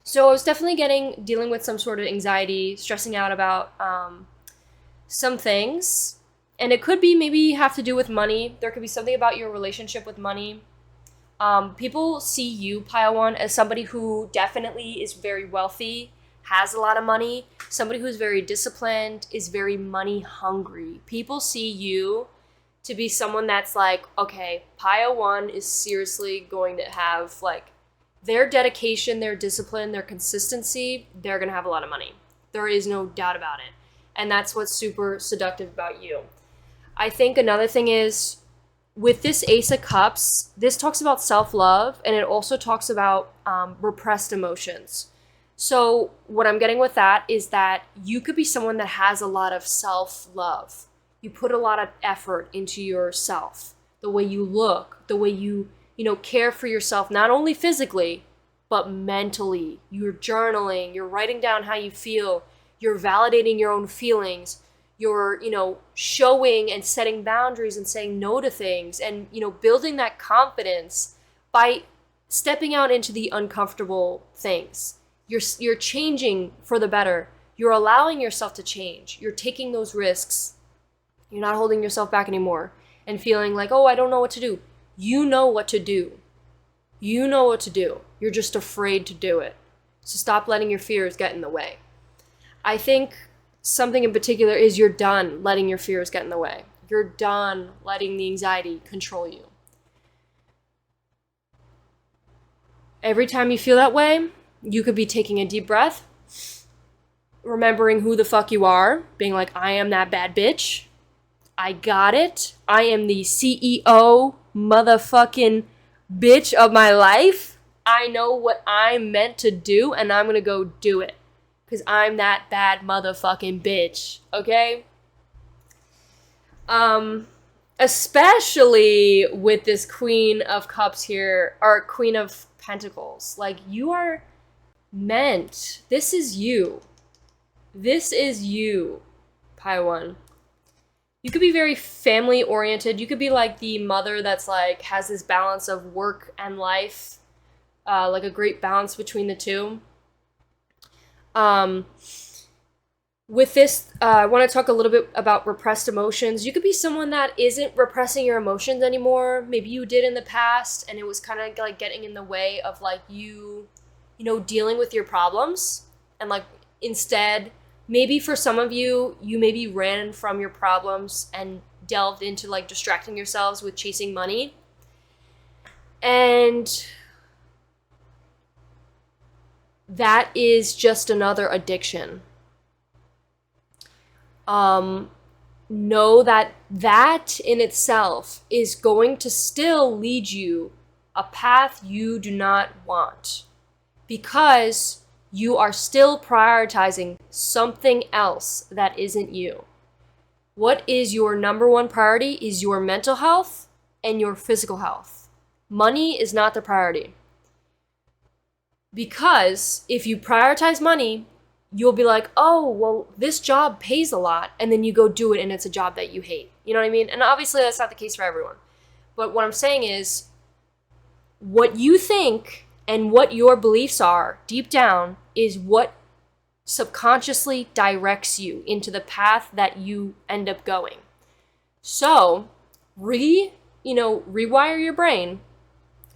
so I was definitely dealing with some sort of anxiety, stressing out about some things. And it could be maybe have to do with money. There could be something about your relationship with money. People see you, Pi 1, as somebody who definitely is very wealthy, has a lot of money, somebody who's very disciplined, is very money hungry. People see you to be someone that's like, okay, Pile 1 is seriously going to have like their dedication, their discipline, their consistency, they're going to have a lot of money. There is no doubt about it. And that's what's super seductive about you. I think another thing is with this Ace of Cups, this talks about self-love, and it also talks about repressed emotions. So what I'm getting with that is that you could be someone that has a lot of self-love. You put a lot of effort into yourself, the way you look, the way you care for yourself, not only physically, but mentally. You're journaling, you're writing down how you feel, you're validating your own feelings, you're, showing and setting boundaries and saying no to things and, building that confidence by stepping out into the uncomfortable things. You're changing for the better. You're allowing yourself to change. You're taking those risks. You're not holding yourself back anymore and feeling like, oh, I don't know what to do. You know what to do. You know what to do. You're just afraid to do it. So stop letting your fears get in the way. I think something in particular is you're done letting your fears get in the way. You're done letting the anxiety control you. Every time you feel that way, you could be taking a deep breath, remembering who the fuck you are, being like, I am that bad bitch. I got it. I am the CEO motherfucking bitch of my life. I know what I'm meant to do, and I'm gonna go do it. Because I'm that bad motherfucking bitch, okay? Especially with this Queen of Cups here, or Queen of Pentacles. Like, you are meant. This is you. This is you, Pile 1. You could be very family oriented. You could be like the mother that's like has this balance of work and life, like a great balance between the two. With this, I want to talk a little bit about repressed emotions. You could be someone that isn't repressing your emotions anymore. Maybe you did in the past, and it was kind of like getting in the way of like you dealing with your problems, and like instead. Maybe for some of you, you maybe ran from your problems and delved into like distracting yourselves with chasing money. And that is just another addiction. Know that that in itself is going to still lead you a path you do not want, because you are still prioritizing something else that isn't you. What is your number one priority is your mental health and your physical health. Money is not the priority. Because if you prioritize money, you'll be like, oh, well, this job pays a lot, and then you go do it and it's a job that you hate. You know what I mean? And obviously that's not the case for everyone. But what I'm saying is, what you think and what your beliefs are deep down is what subconsciously directs you into the path that you end up going. So, rewire your brain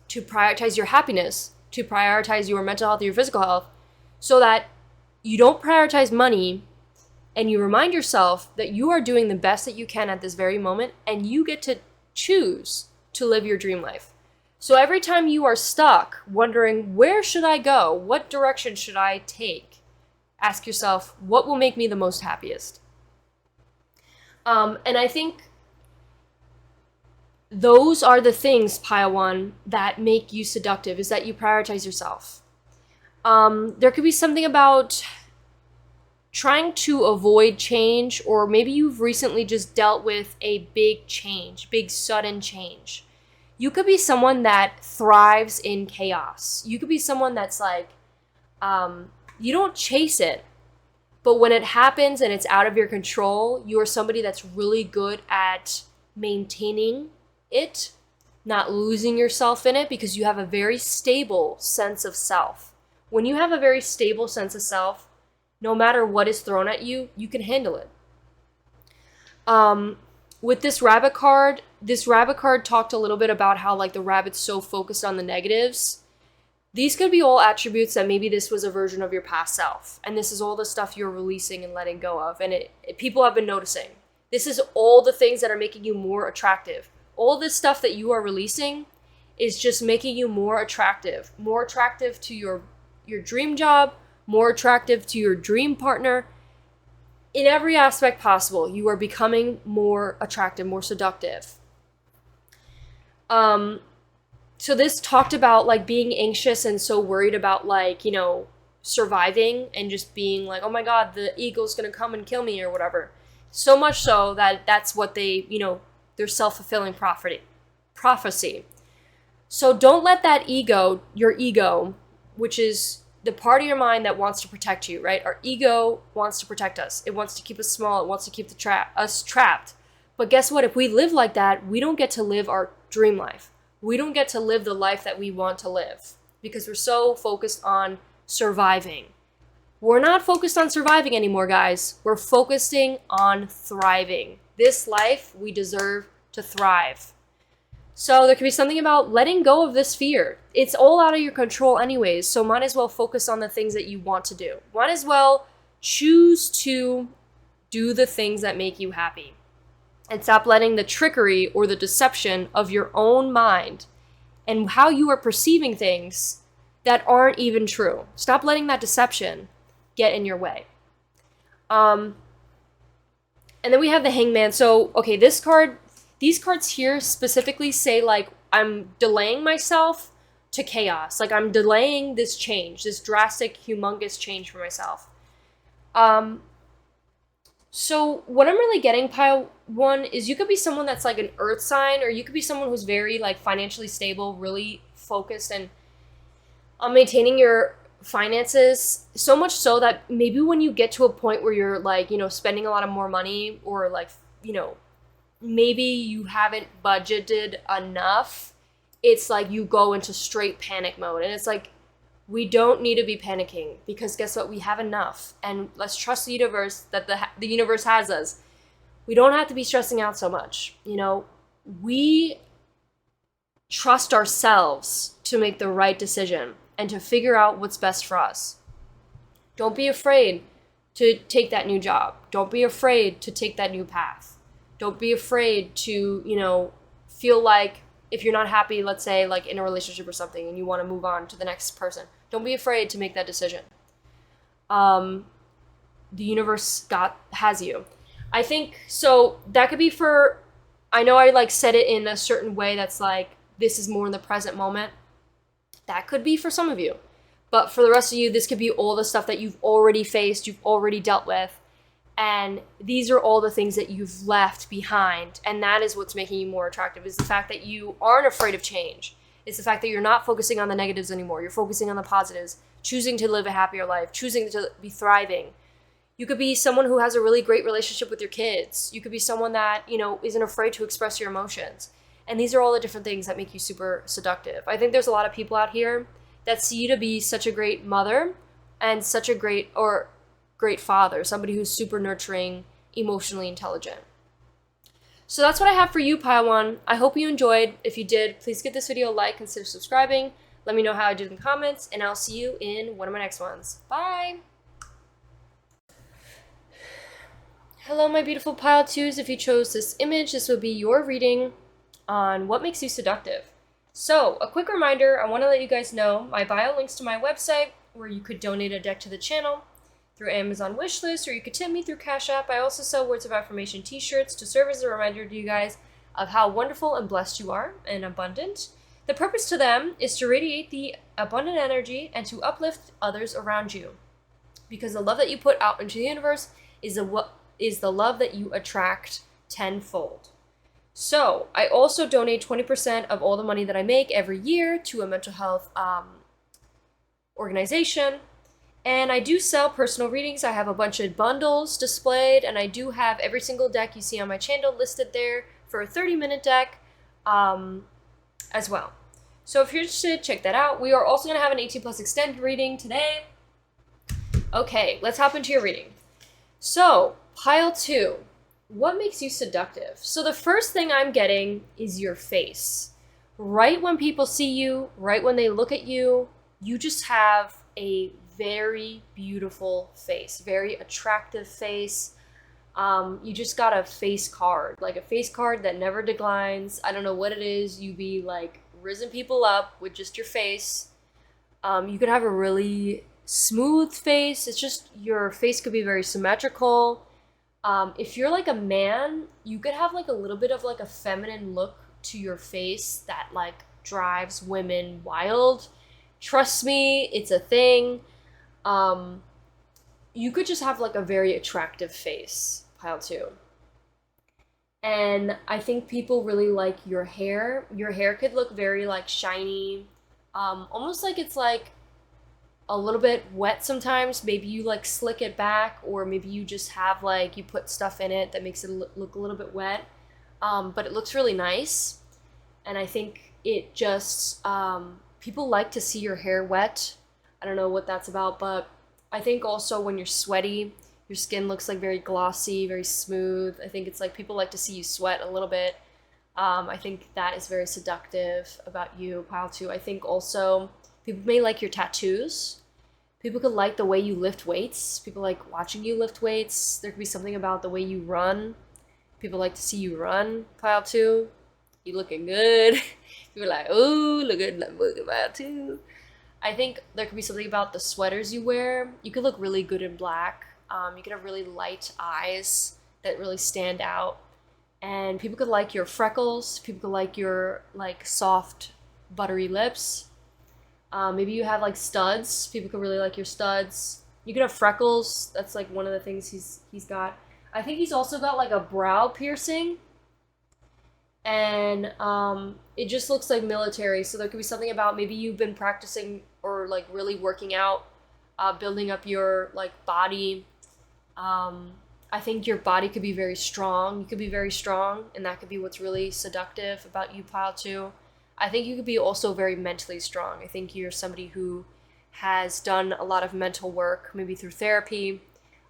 to prioritize your happiness, to prioritize your mental health, your physical health, so that you don't prioritize money, and you remind yourself that you are doing the best that you can at this very moment, and you get to choose to live your dream life. So every time you are stuck wondering, where should I go? What direction should I take? Ask yourself, what will make me the most happiest? And I think those are the things, Pile 1, that make you seductive, is that you prioritize yourself. There could be something about trying to avoid change, or maybe you've recently just dealt with a big change, big sudden change. You could be someone that thrives in chaos. You could be someone that's like, you don't chase it, but when it happens and it's out of your control, you are somebody that's really good at maintaining it, not losing yourself in it, because you have a very stable sense of self. When you have a very stable sense of self, no matter what is thrown at you, you can handle it. With this rabbit card talked a little bit about how like the rabbit's so focused on the negatives. These could be all attributes that maybe this was a version of your past self, and this is all the stuff you're releasing and letting go of, and people have been noticing. This is all the things that are making you more attractive. All this stuff that you are releasing is just making you more attractive to your dream job, more attractive to your dream partner. In every aspect possible, you are becoming more attractive, more seductive. So this talked about like being anxious and so worried about like, you know, surviving and just being like, oh my God, the eagle's gonna come and kill me or whatever. So much so that that's what they, you know, their self-fulfilling prophecy. So don't let that ego, your ego, which is the part of your mind that wants to protect you, right? Our ego wants to protect us. It wants to keep us small. It wants to keep us trapped. But guess what? If we live like that, we don't get to live our dream life. We don't get to live the life that we want to live because we're so focused on surviving. We're not focused on surviving anymore, guys. We're focusing on thriving. This life, we deserve to thrive. So there could be something about letting go of this fear. It's all out of your control anyways, so might as well focus on the things that you want to do. Might as well choose to do the things that make you happy. And stop letting the trickery or the deception of your own mind and how you are perceiving things that aren't even true. Stop letting that deception get in your way. And then we have the Hangman. So, okay, these cards here specifically say like, I'm delaying myself to chaos. Like I'm delaying this change, this drastic, humongous change for myself. So what I'm really getting, pile one, is you could be someone that's like an earth sign, or you could be someone who's very like financially stable, really focused and on maintaining your finances, so much so that maybe when you get to a point where you're like, you know, spending a lot of more money, or like, you know, maybe you haven't budgeted enough, it's like you go into straight panic mode. And it's like, we don't need to be panicking because guess what? We have enough. And let's trust the universe that the universe has us. We don't have to be stressing out so much. You know, we trust ourselves to make the right decision and to figure out what's best for us. Don't be afraid to take that new job. Don't be afraid to take that new path. Don't be afraid to, you know, feel like if you're not happy, let's say like in a relationship or something, and you want to move on to the next person, don't be afraid to make that decision. The universe has you. I think, so that could be for, I know I like said it in a certain way that's like, this is more in the present moment. That could be for some of you. But for the rest of you, this could be all the stuff that you've already faced, you've already dealt with. And these are all the things that you've left behind. And that is what's making you more attractive, is the fact that you aren't afraid of change. It's the fact that you're not focusing on the negatives anymore. You're focusing on the positives, choosing to live a happier life, choosing to be thriving. You could be someone who has a really great relationship with your kids. You could be someone that, you know, isn't afraid to express your emotions. And these are all the different things that make you super seductive. I think there's a lot of people out here that see you to be such a great mother and such a great father, somebody who's super nurturing, emotionally intelligent. So that's what I have for you, Pile 1. I hope you enjoyed. If you did, please give this video a like, consider subscribing. Let me know how I did in the comments, and I'll see you in one of my next ones. Bye! Hello, my beautiful Pile 2s. If you chose this image, this would be your reading on what makes you seductive. So, a quick reminder, I want to let you guys know my bio links to my website, where you could donate a deck to the channel through Amazon wishlist, or you could tip me through Cashapp. I also sell words of affirmation t-shirts to serve as a reminder to you guys of how wonderful and blessed you are and abundant. The purpose to them is to radiate the abundant energy and to uplift others around you. Because the love that you put out into the universe is the love that you attract tenfold. So I also donate 20% of all the money that I make every year to a mental health organization. And I do sell personal readings. I have a bunch of bundles displayed, and I do have every single deck you see on my channel listed there for a 30-minute deck as well. So if you're interested, check that out. We are also going to have an 18+ extended reading today. Okay, let's hop into your reading. So, Pile 2, what makes you seductive? So the first thing I'm getting is your face. Right when people see you, right when they look at you, you just have a very beautiful face, very attractive face. You just got a face card, like a face card that never declines. I don't know what it is. You be like risen people up with just your face. You could have a really smooth face. It's just your face could be very symmetrical. If you're like a man, you could have like a little bit of like a feminine look to your face that like drives women wild. Trust me, it's a thing. You could just have like a very attractive face, pile two. And I think people really like your hair. Your hair could look very like shiny, almost like it's like a little bit wet sometimes. Maybe you like slick it back, or maybe you just have like you put stuff in it that makes it look a little bit wet. But it looks really nice. And I think it just, people like to see your hair wet. I don't know what that's about, but I think also when you're sweaty, your skin looks like very glossy, very smooth. I think it's like people like to see you sweat a little bit. I think that is very seductive about you, pile two. I think also people may like your tattoos. People could like the way you lift weights. People like watching you lift weights. There could be something about the way you run. People like to see you run, pile two. You looking good. People are like, ooh, look at pile two. I think there could be something about the sweaters you wear. You could look really good in black. You could have really light eyes that really stand out. And people could like your freckles. People could like your like soft, buttery lips. Maybe you have like studs. People could really like your studs. You could have freckles. That's like one of the things he's got. I think he's also got like a brow piercing. And it just looks like military. So there could be something about maybe you've been practicing or like really working out, building up your like body. I think your body could be very strong. You could be very strong, and that could be what's really seductive about you, pile two. I think you could be also very mentally strong. I think you're somebody who has done a lot of mental work, maybe through therapy,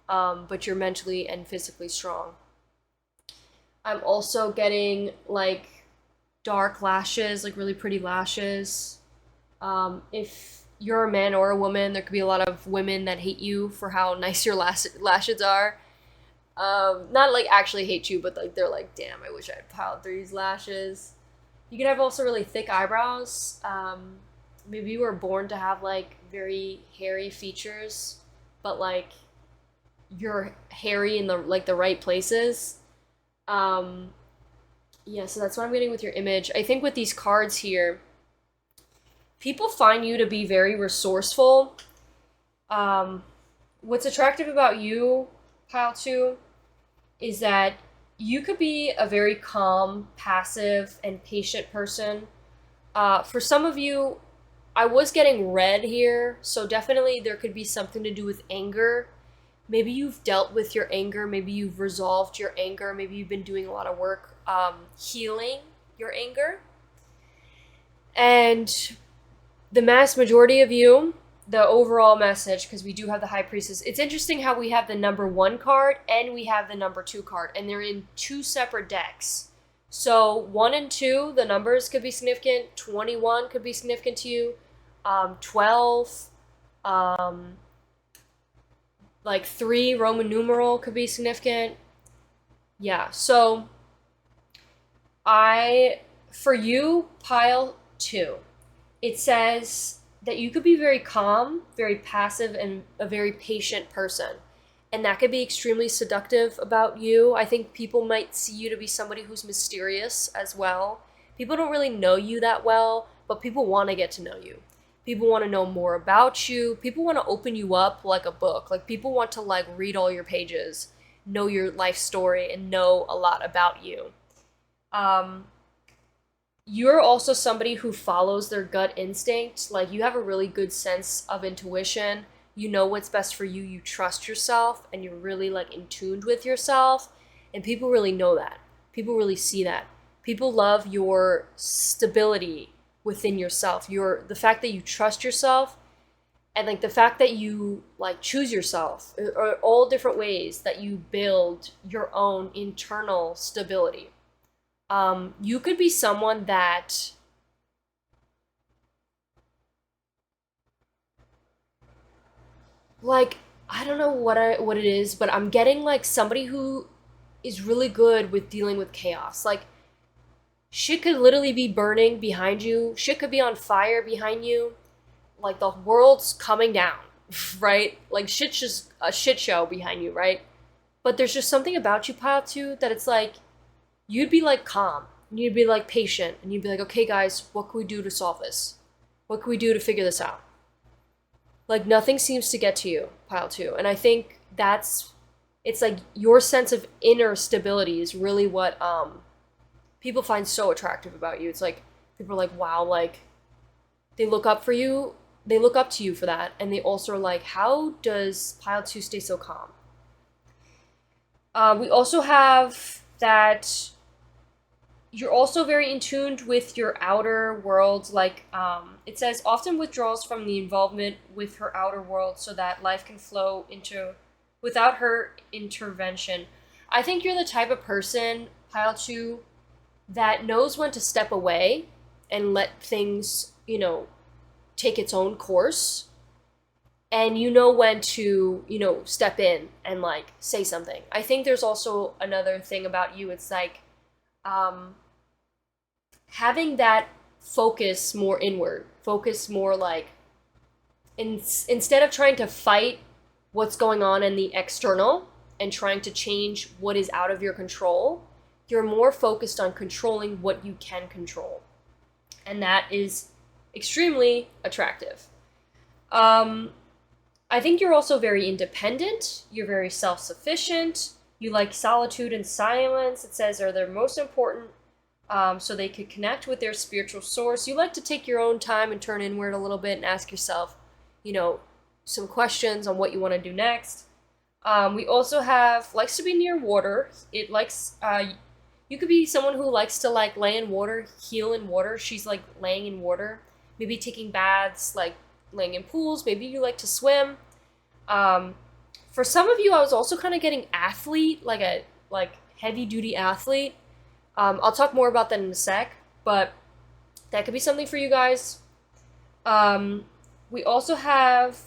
but you're mentally and physically strong. I'm also getting like dark lashes, like really pretty lashes. If you're a man or a woman, there could be a lot of women that hate you for how nice your lashes are. Not like actually hate you, but like they're like, damn, I wish I had piled through these lashes. You could have also really thick eyebrows. Maybe you were born to have like very hairy features, but like you're hairy in the like the right places. Yeah, so that's what I'm getting with your image. I think with these cards here, people find you to be very resourceful. What's attractive about you, pile two, is that you could be a very calm, passive, and patient person. For some of you, I was getting red here, so definitely there could be something to do with anger. Maybe you've dealt with your anger, maybe you've resolved your anger, maybe you've been doing a lot of work healing your anger. And the mass majority of you, the overall message, because we do have the High Priestess, it's interesting how we have the number 1 card and we have the number 2 card, and they're in 2 separate decks. So 1 and 2, the numbers could be significant. 21 could be significant to you. 12, like 3 Roman numeral could be significant. Yeah, so for you, pile 2, it says that you could be very calm, very passive, and a very patient person. And that could be extremely seductive about you. I think people might see you to be somebody who's mysterious as well. People don't really know you that well, but people want to get to know you. People want to know more about you. People want to open you up like a book. Like people want to like read all your pages, know your life story, and know a lot about you. You're also somebody who follows their gut instinct. Like you have a really good sense of intuition. You know what's best for you. You trust yourself, and you're really like in tune with yourself. And people really know that. People really see that. People love your stability within yourself. The fact that you trust yourself, and like the fact that you like choose yourself, or all different ways that you build your own internal stability. You could be someone that like, I don't know what it is, but I'm getting like somebody who is really good with dealing with chaos. Like, shit could literally be burning behind you. Shit could be on fire behind you. Like, the world's coming down, right? Like, shit's just a shit show behind you, right? But there's just something about you, Pile 2, that it's like, you'd be like calm, and you'd be like patient, and you'd be like, okay guys, what can we do to solve this? What can we do to figure this out? Like, nothing seems to get to you, Pile 2. And I think it's like your sense of inner stability is really what people find so attractive about you. It's like, people are like, wow, like, they look up to you for that, and they also are like, how does Pile 2 stay so calm? We also have that you're also very in tune with your outer world. Like, it says, often withdraws from the involvement with her outer world so that life can flow without her intervention. I think you're the type of person, Pile 2, that knows when to step away and let things, take its own course. And you know when to, step in and like say something. I think there's also another thing about you. It's like, having that focus more inward, focus more like, instead of trying to fight what's going on in the external and trying to change what is out of your control, you're more focused on controlling what you can control. And that is extremely attractive. I think you're also very independent. You're very self-sufficient. You like solitude and silence. It says are their most important, so they could connect with their spiritual source. You like to take your own time and turn inward a little bit and ask yourself, some questions on what you want to do next. We also have likes to be near water. It likes, you could be someone who likes to like lay in water, heal in water. She's like laying in water, maybe taking baths, like laying in pools. Maybe you like to swim. For some of you, I was also kind of getting athlete, like a heavy duty athlete. I'll talk more about that in a sec, but that could be something for you guys. We also have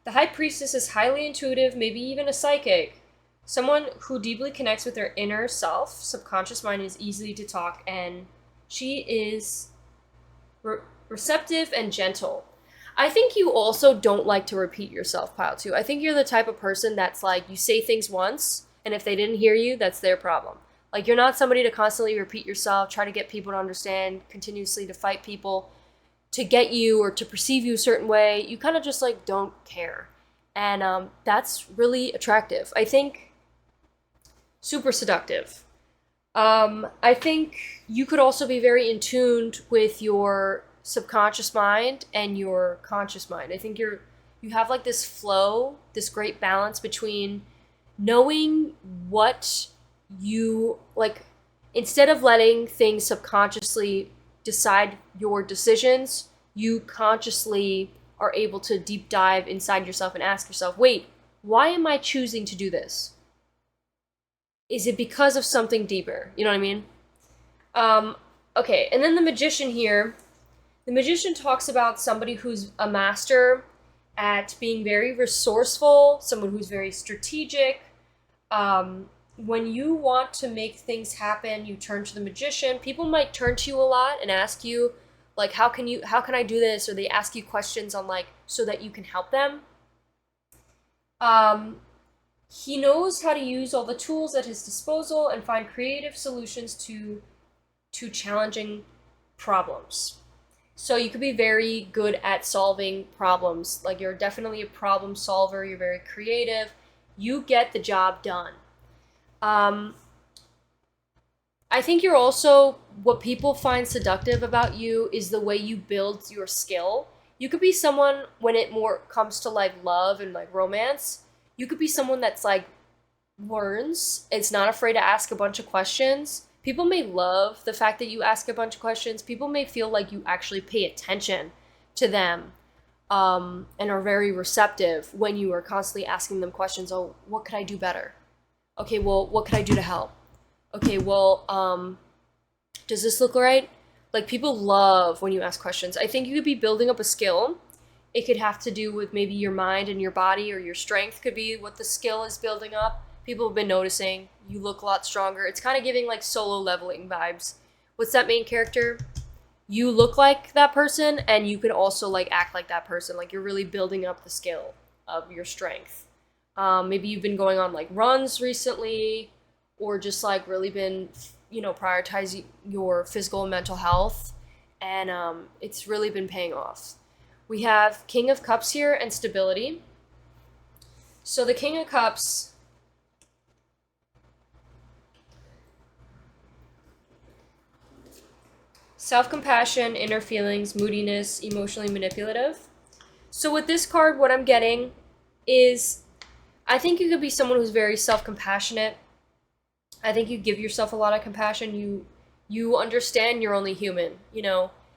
the High Priestess is highly intuitive, maybe even a psychic. Someone who deeply connects with their inner self. Subconscious mind is easy to talk, and she is receptive and gentle. I think you also don't like to repeat yourself, Pile 2. I think you're the type of person that's like, you say things once, and if they didn't hear you, that's their problem. Like, you're not somebody to constantly repeat yourself, try to get people to understand, continuously to fight people to get you or to perceive you a certain way. You kind of just like don't care. And that's really attractive. I think super seductive. I think you could also be very in tune with your subconscious mind and your conscious mind. I think you have like this flow, this great balance between knowing what you like, instead of letting things subconsciously decide your decisions, you consciously are able to deep dive inside yourself and ask yourself, wait, why am I choosing to do this? Is it because of something deeper? You know what I mean? Okay, and then the Magician here. The Magician talks about somebody who's a master at being very resourceful, someone who's very strategic. When you want to make things happen, you turn to the Magician. People might turn to you a lot and ask you, like, how can I do this? Or they ask you questions on like, so that you can help them. He knows how to use all the tools at his disposal and find creative solutions to challenging problems. So you could be very good at solving problems. Like, you're definitely a problem solver. You're very creative. You get the job done. I think you're also, what people find seductive about you is the way you build your skill. You could be someone, when it more comes to like love and like romance, you could be someone that's like learns, it's not afraid to ask a bunch of questions. People may love the fact that you ask a bunch of questions. People may feel like you actually pay attention to them, and are very receptive when you are constantly asking them questions. Oh, what could I do better? Okay, well, what could I do to help? Okay, well, does this look right? Like, people love when you ask questions. I think you could be building up a skill. It could have to do with maybe your mind and your body, or your strength could be what the skill is building up. People have been noticing you look a lot stronger. It's kind of giving like solo leveling vibes. What's that main character? You look like that person, and you could also like act like that person. Like you're really building up the skill of your strength. Maybe you've been going on like runs recently, or just like really been, prioritizing your physical and mental health, and it's really been paying off. We have King of Cups here and stability. So the King of Cups, self-compassion, inner feelings, moodiness, emotionally manipulative. So with this card, what I'm getting is, I think you could be someone who's very self-compassionate. I think you give yourself a lot of compassion. You understand you're only human,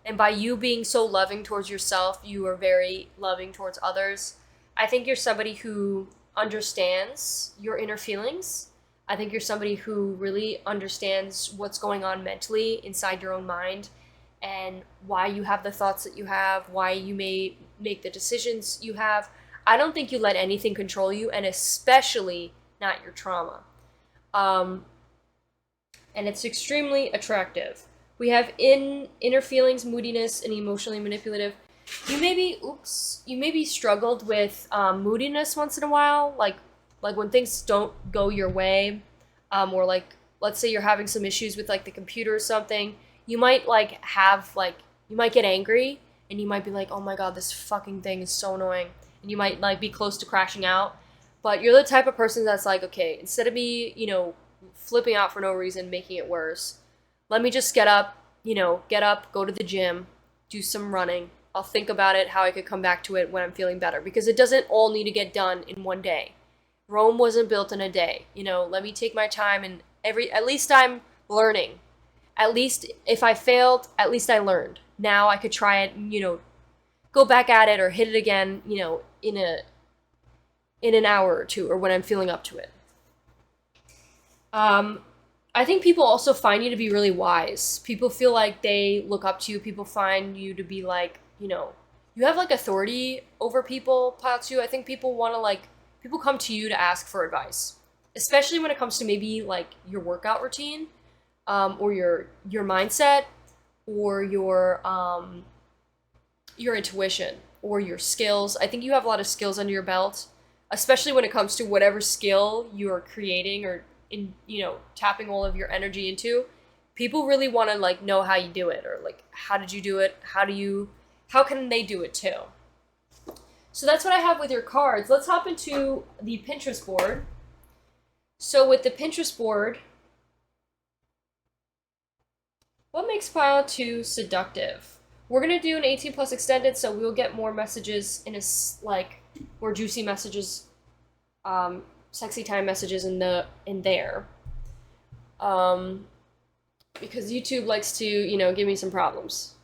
and by you being so loving towards yourself, you are very loving towards others. I think you're somebody who understands your inner feelings. I think you're somebody who really understands what's going on mentally inside your own mind, and why you have the thoughts that you have, why you may make the decisions you have. I don't think you let anything control you, and especially not your trauma. And it's extremely attractive. We have inner feelings, moodiness, and emotionally manipulative. You maybe struggled with moodiness once in a while, like when things don't go your way, or like, let's say you're having some issues with like the computer or something. You might you might get angry, and you might be like, oh my god, this fucking thing is so annoying. And you might like be close to crashing out. But you're the type of person that's like, okay, instead of me, flipping out for no reason, making it worse, let me just get up, go to the gym, do some running. I'll think about it, how I could come back to it when I'm feeling better. Because it doesn't all need to get done in one day. Rome wasn't built in a day. Let me take my time, and at least I'm learning. At least if I failed, at least I learned. Now I could try it, go back at it or hit it again, in an hour or two, or when I'm feeling up to it. I think people also find you to be really wise. People feel like they look up to you. People find you to be like, you have like authority over people, Pile 2. I think people want to people come to you to ask for advice, especially when it comes to maybe like your workout routine, or your mindset, or your intuition, or your skills. I think you have a lot of skills under your belt, especially when it comes to whatever skill you're creating or tapping all of your energy into. People really want to know how you do it, or how did you do it? How can they do it too? So that's what I have with your cards. Let's hop into the Pinterest board. So with the Pinterest board, what makes Pile 2 seductive? We're going to do an 18 plus extended, so we'll get more messages in more juicy messages, sexy time messages in there. Because YouTube likes to, give me some problems.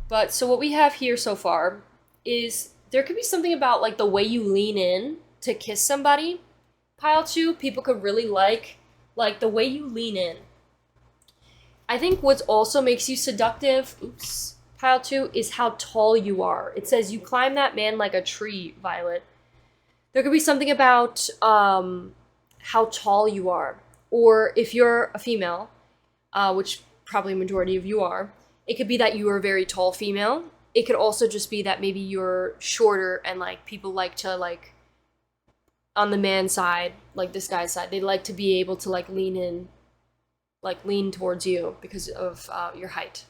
But so what we have here so far is there could be something about the way you lean in to kiss somebody. Pile 2, people could really like the way you lean in. I think what also makes you seductive, Pile 2, is how tall you are. It says you climb that man like a tree, Violet. There could be something about how tall you are. Or if you're a female, which probably a majority of you are, it could be that you are a very tall female. It could also just be that maybe you're shorter, and people like to on the man side, this guy's side, they like to be able to lean in, lean towards you because of your height.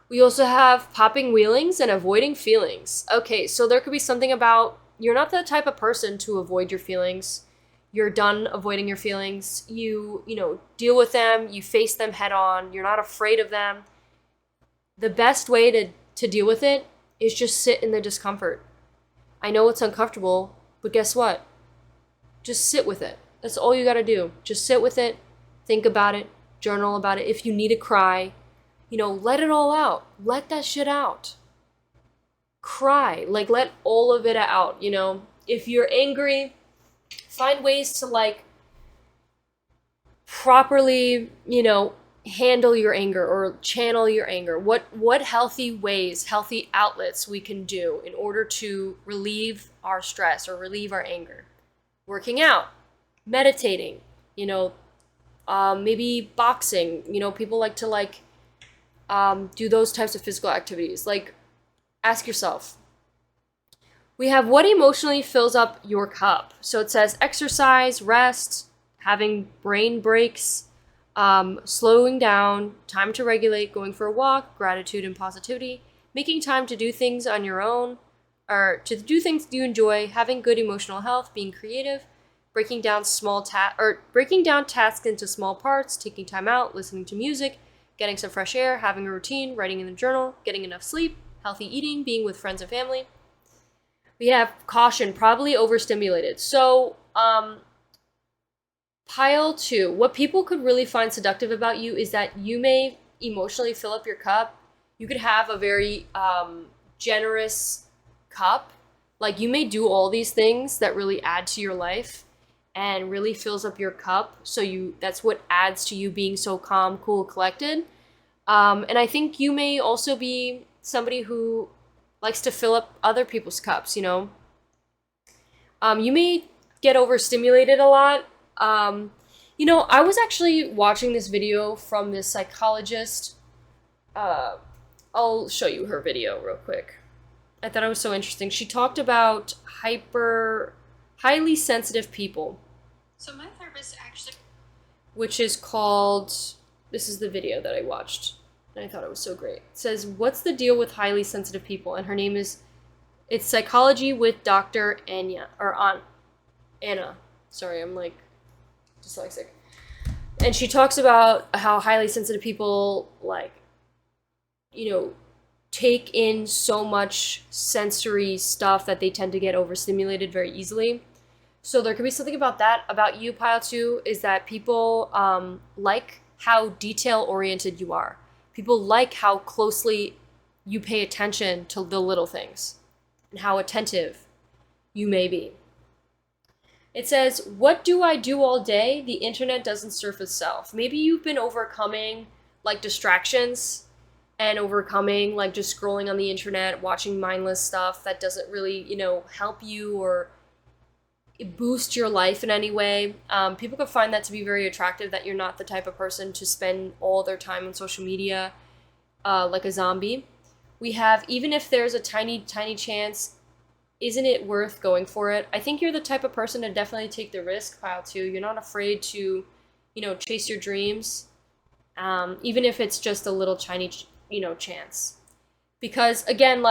We also have popping wheelings and avoiding feelings. Okay, so there could be something about you're not the type of person to avoid your feelings. You're done avoiding your feelings. You deal with them. You face them head on. You're not afraid of them. The best way to deal with it is just sit in the discomfort. I know it's uncomfortable, but guess what? Just sit with it. That's all you got to do. Just sit with it. Think about it. Journal about it. If you need to cry, let it all out. Let that shit out. Cry. Let all of it out, If you're angry, find ways to properly, handle your anger or channel your anger, what healthy ways, healthy outlets we can do in order to relieve our stress or relieve our anger. Working out, meditating, maybe boxing. People like to do those types of physical activities. Like, ask yourself. We have what emotionally fills up your cup. So it says exercise, rest, having brain breaks, slowing down, time to regulate, going for a walk, gratitude and positivity, making time to do things on your own, or to do things you enjoy, having good emotional health, being creative, breaking down tasks into small parts, taking time out, listening to music, getting some fresh air, having a routine, writing in the journal, getting enough sleep, healthy eating, being with friends and family. We have caution, probably overstimulated. So, pile 2, what people could really find seductive about you is that you may emotionally fill up your cup. You could have a very generous cup. Like, you may do all these things that really add to your life and really fills up your cup. So that's what adds to you being so calm, cool, collected. And I think you may also be somebody who likes to fill up other people's cups, You may get overstimulated a lot. I was actually watching this video from this psychologist. I'll show you her video real quick. I thought it was so interesting. She talked about highly sensitive people. So my therapist actually... Which is called, this is the video that I watched, and I thought it was so great. It says, what's the deal with highly sensitive people? And her name is, it's Psychology with Dr. Anya, or Anna. Sorry, I'm like dyslexic. And she talks about how highly sensitive people, take in so much sensory stuff that they tend to get overstimulated very easily. So there could be something about that, about you, pile 2, is that people like how detail-oriented you are. People like how closely you pay attention to the little things and how attentive you may be. It says, what do I do all day? The internet doesn't surf itself. Maybe you've been overcoming distractions and overcoming just scrolling on the internet, watching mindless stuff that doesn't really, help you or boost your life in any way. People could find that to be very attractive, that you're not the type of person to spend all their time on social media like a zombie. We have, even if there's a tiny, tiny chance, isn't it worth going for it? I think you're the type of person to definitely take the risk, pile 2. You're not afraid to, chase your dreams, even if it's just a little tiny, chance. Because, again,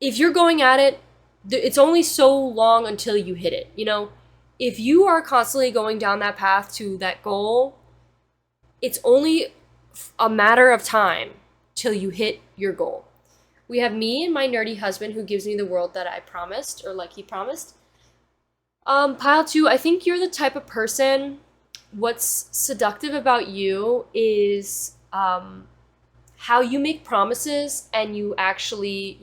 if you're going at it, it's only so long until you hit it, If you are constantly going down that path to that goal, it's only a matter of time till you hit your goal. We have me and my nerdy husband who gives me the world that I promised, or like he promised. Pile 2, I think you're the type of person, what's seductive about you is how you make promises and you actually,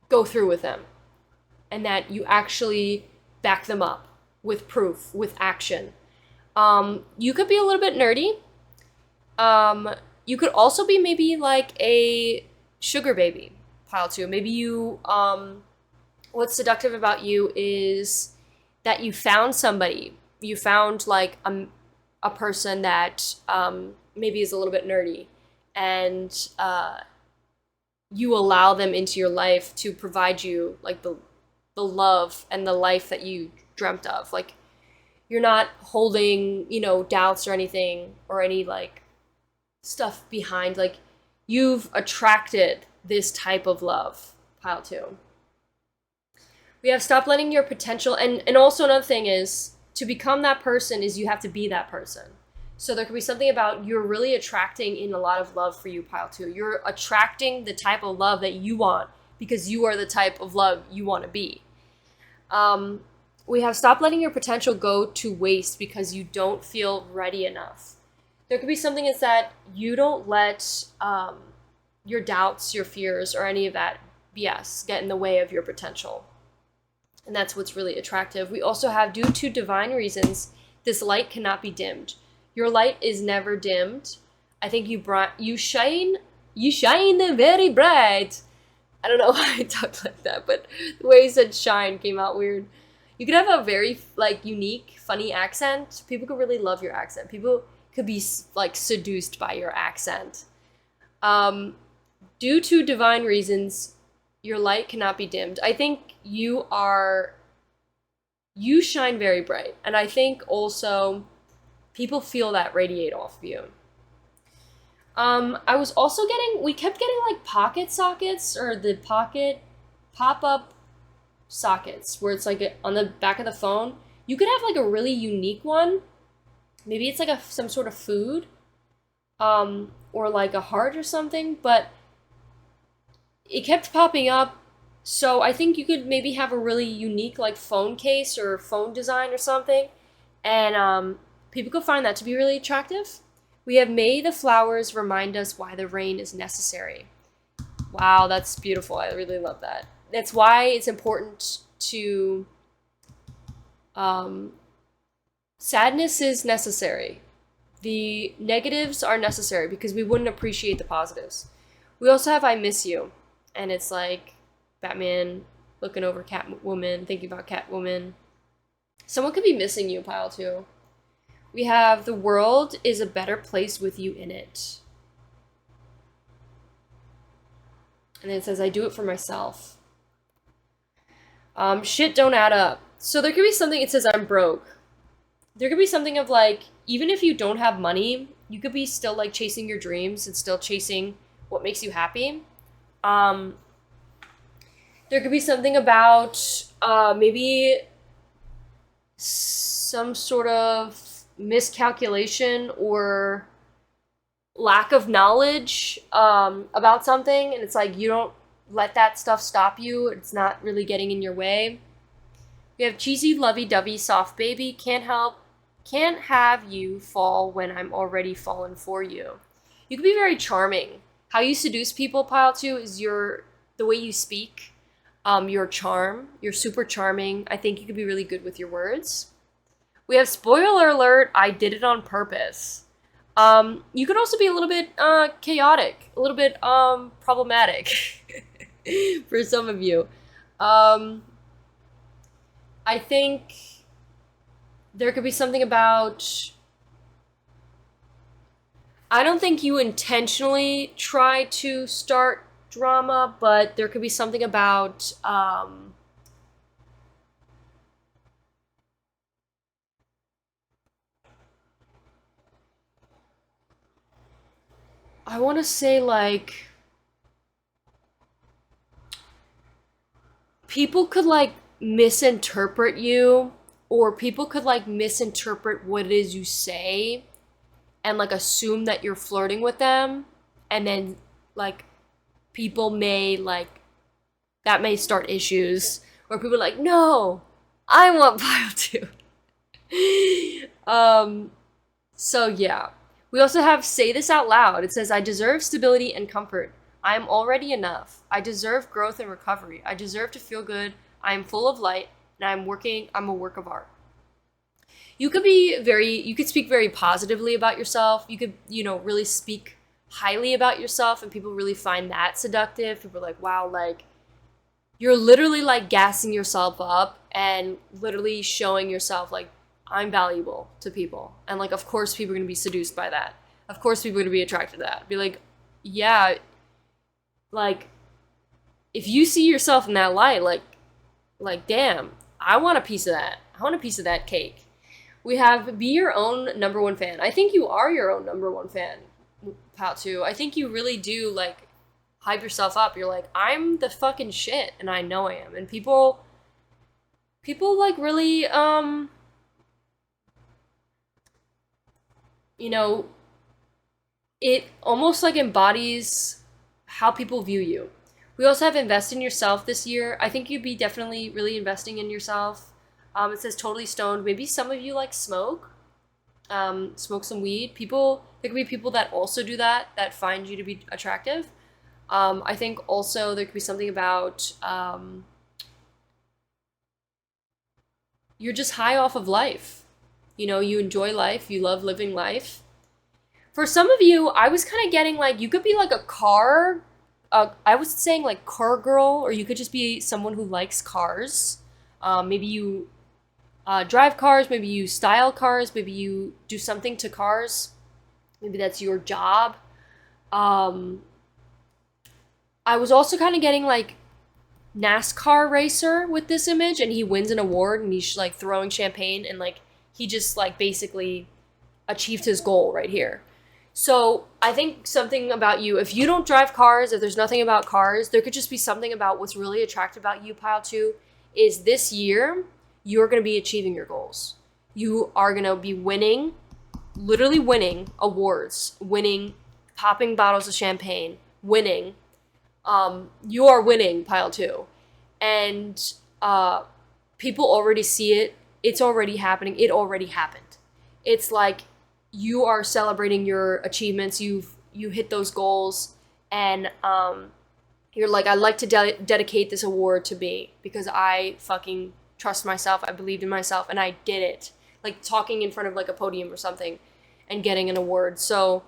go through with them. And that you actually back them up with proof, with action. You could be a little bit nerdy. You could also be maybe like a sugar baby, pile 2. Maybe you, what's seductive about you is that you found somebody. You found a person that maybe is a little bit nerdy, and you allow them into your life to provide you the love and the life that you dreamt of. You're not holding, doubts or anything, or any stuff behind. You've attracted this type of love, pile 2. We have stop letting your potential, and also another thing is, to become that person is you have to be that person. So there could be something about you're really attracting in a lot of love for you, pile 2. You're attracting the type of love that you want because you are the type of love you want to be. We have stop letting your potential go to waste because you don't feel ready enough. There could be something is that you don't let your doubts, your fears, or any of that BS get in the way of your potential. And that's what's really attractive. We also have, due to divine reasons, this light cannot be dimmed. Your light is never dimmed. I think you shine very bright. I don't know why I talked like that, but the way he said shine came out weird. You could have a very like unique, funny accent. People could really love your accent. People could be like seduced by your accent. Due to divine reasons, your light cannot be dimmed. I think you shine very bright. And I think also people feel that radiate off of you. I was also we kept getting like pocket sockets, or the pocket pop-up sockets, where it's like on the back of the phone. You could have like a really unique one. Maybe it's like some sort of food, or like a heart or something, but it kept popping up. So I think you could maybe have a really unique like phone case or phone design or something, and people could find that to be really attractive. We have, may the flowers remind us why the rain is necessary. Wow, that's beautiful. I really love that. That's why it's important to, sadness is necessary. The negatives are necessary because we wouldn't appreciate the positives. We also have I miss you. And it's like Batman looking over Catwoman, thinking about Catwoman. Someone could be missing you, pile 2. We have, the world is a better place with you in it. And then it says, I do it for myself. Shit don't add up. So there could be something, it says, I'm broke. There could be something of like, even if you don't have money, you could be still like chasing your dreams and still chasing what makes you happy. There could be something about maybe some sort of miscalculation or lack of knowledge about something, and it's like you don't let that stuff stop you. It's not really getting in your way. We have cheesy, lovey-dovey, soft baby, can't have you fall when I'm already fallen for you. You can be very charming. How you seduce people, pile 2, is the way you speak, your charm. You're super charming. I think you could be really good with your words. We have, spoiler alert, I did it on purpose. You could also be a little bit chaotic, a little bit problematic for some of you. I think there could be something about, I don't think you intentionally try to start drama, but there could be something about I want to say like people could like misinterpret you, or people could like misinterpret what it is you say and like assume that you're flirting with them, and then like people may like, that may start issues where people are like, no, I want pile 2. So yeah. We also have, say this out loud. It says, I deserve stability and comfort. I am already enough. I deserve growth and recovery. I deserve to feel good. I am full of light, and I'm a work of art. You could speak very positively about yourself. You could, really speak highly about yourself, and people really find that seductive. People are like, wow, like, you're literally like gassing yourself up and literally showing yourself like, I'm valuable to people. And like, of course people are going to be seduced by that. Of course people are going to be attracted to that. Be like, yeah, like, if you see yourself in that light, like, damn, I want a piece of that. I want a piece of that cake. We have, be your own #1 fan. I think you are your own #1 fan, pal 2. I think you really do, like, hype yourself up. You're like, I'm the fucking shit, and I know I am. And people like, really, it almost like embodies how people view you. We also have invest in yourself this year. I think you'd be definitely really investing in yourself. It says totally stoned. Maybe some of you like smoke some weed. There could be people that also do that find you to be attractive. I think also there could be something about you're just high off of life. You know, you enjoy life, you love living life. For some of you, I was kind of getting like, you could be like a car, I was saying like car girl, or you could just be someone who likes cars. Maybe you drive cars, maybe you style cars, maybe you do something to cars. Maybe that's your job. I was also kind of getting like NASCAR racer with this image, and he wins an award and he's like throwing champagne, and like he just like basically achieved his goal right here. So I think something about you, if you don't drive cars, if there's nothing about cars, there could just be something about what's really attractive about you, pile 2, is this year you're going to be achieving your goals. You are going to be winning, literally winning awards, winning, popping bottles of champagne, winning. You are winning, pile 2. And people already see it. It's already happening. It already happened. It's like you are celebrating your achievements. You hit those goals, and you're like, I'd like to dedicate this award to me because I fucking trust myself. I believed in myself, and I did it. Like talking in front of like a podium or something and getting an award. So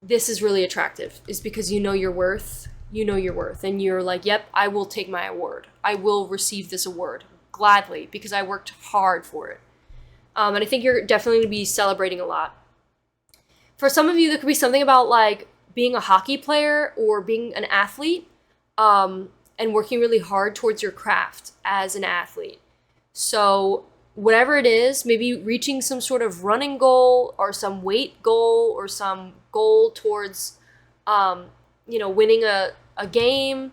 this is really attractive, is because you know your worth. You know your worth, and you're like, yep, I will take my award. I will receive this award gladly because I worked hard for it. And I think you're definitely going to be celebrating a lot. For some of you, there could be something about like being a hockey player or being an athlete, and working really hard towards your craft as an athlete. So whatever it is, maybe reaching some sort of running goal or some weight goal or some goal towards, winning a game,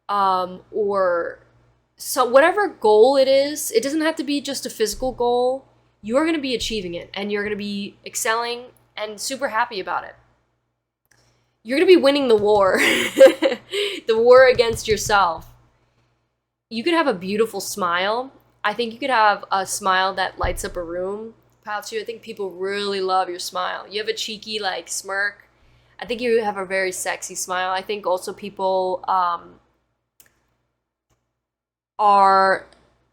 or so whatever goal it is. It doesn't have to be just a physical goal. You are going to be achieving it, and you're going to be excelling and super happy about it. You're going to be winning the war, the war against yourself. You could have a beautiful smile. I think you could have a smile that lights up a room. Pile 2, I think people really love your smile. You have a cheeky like smirk. I think you have a very sexy smile. I think also people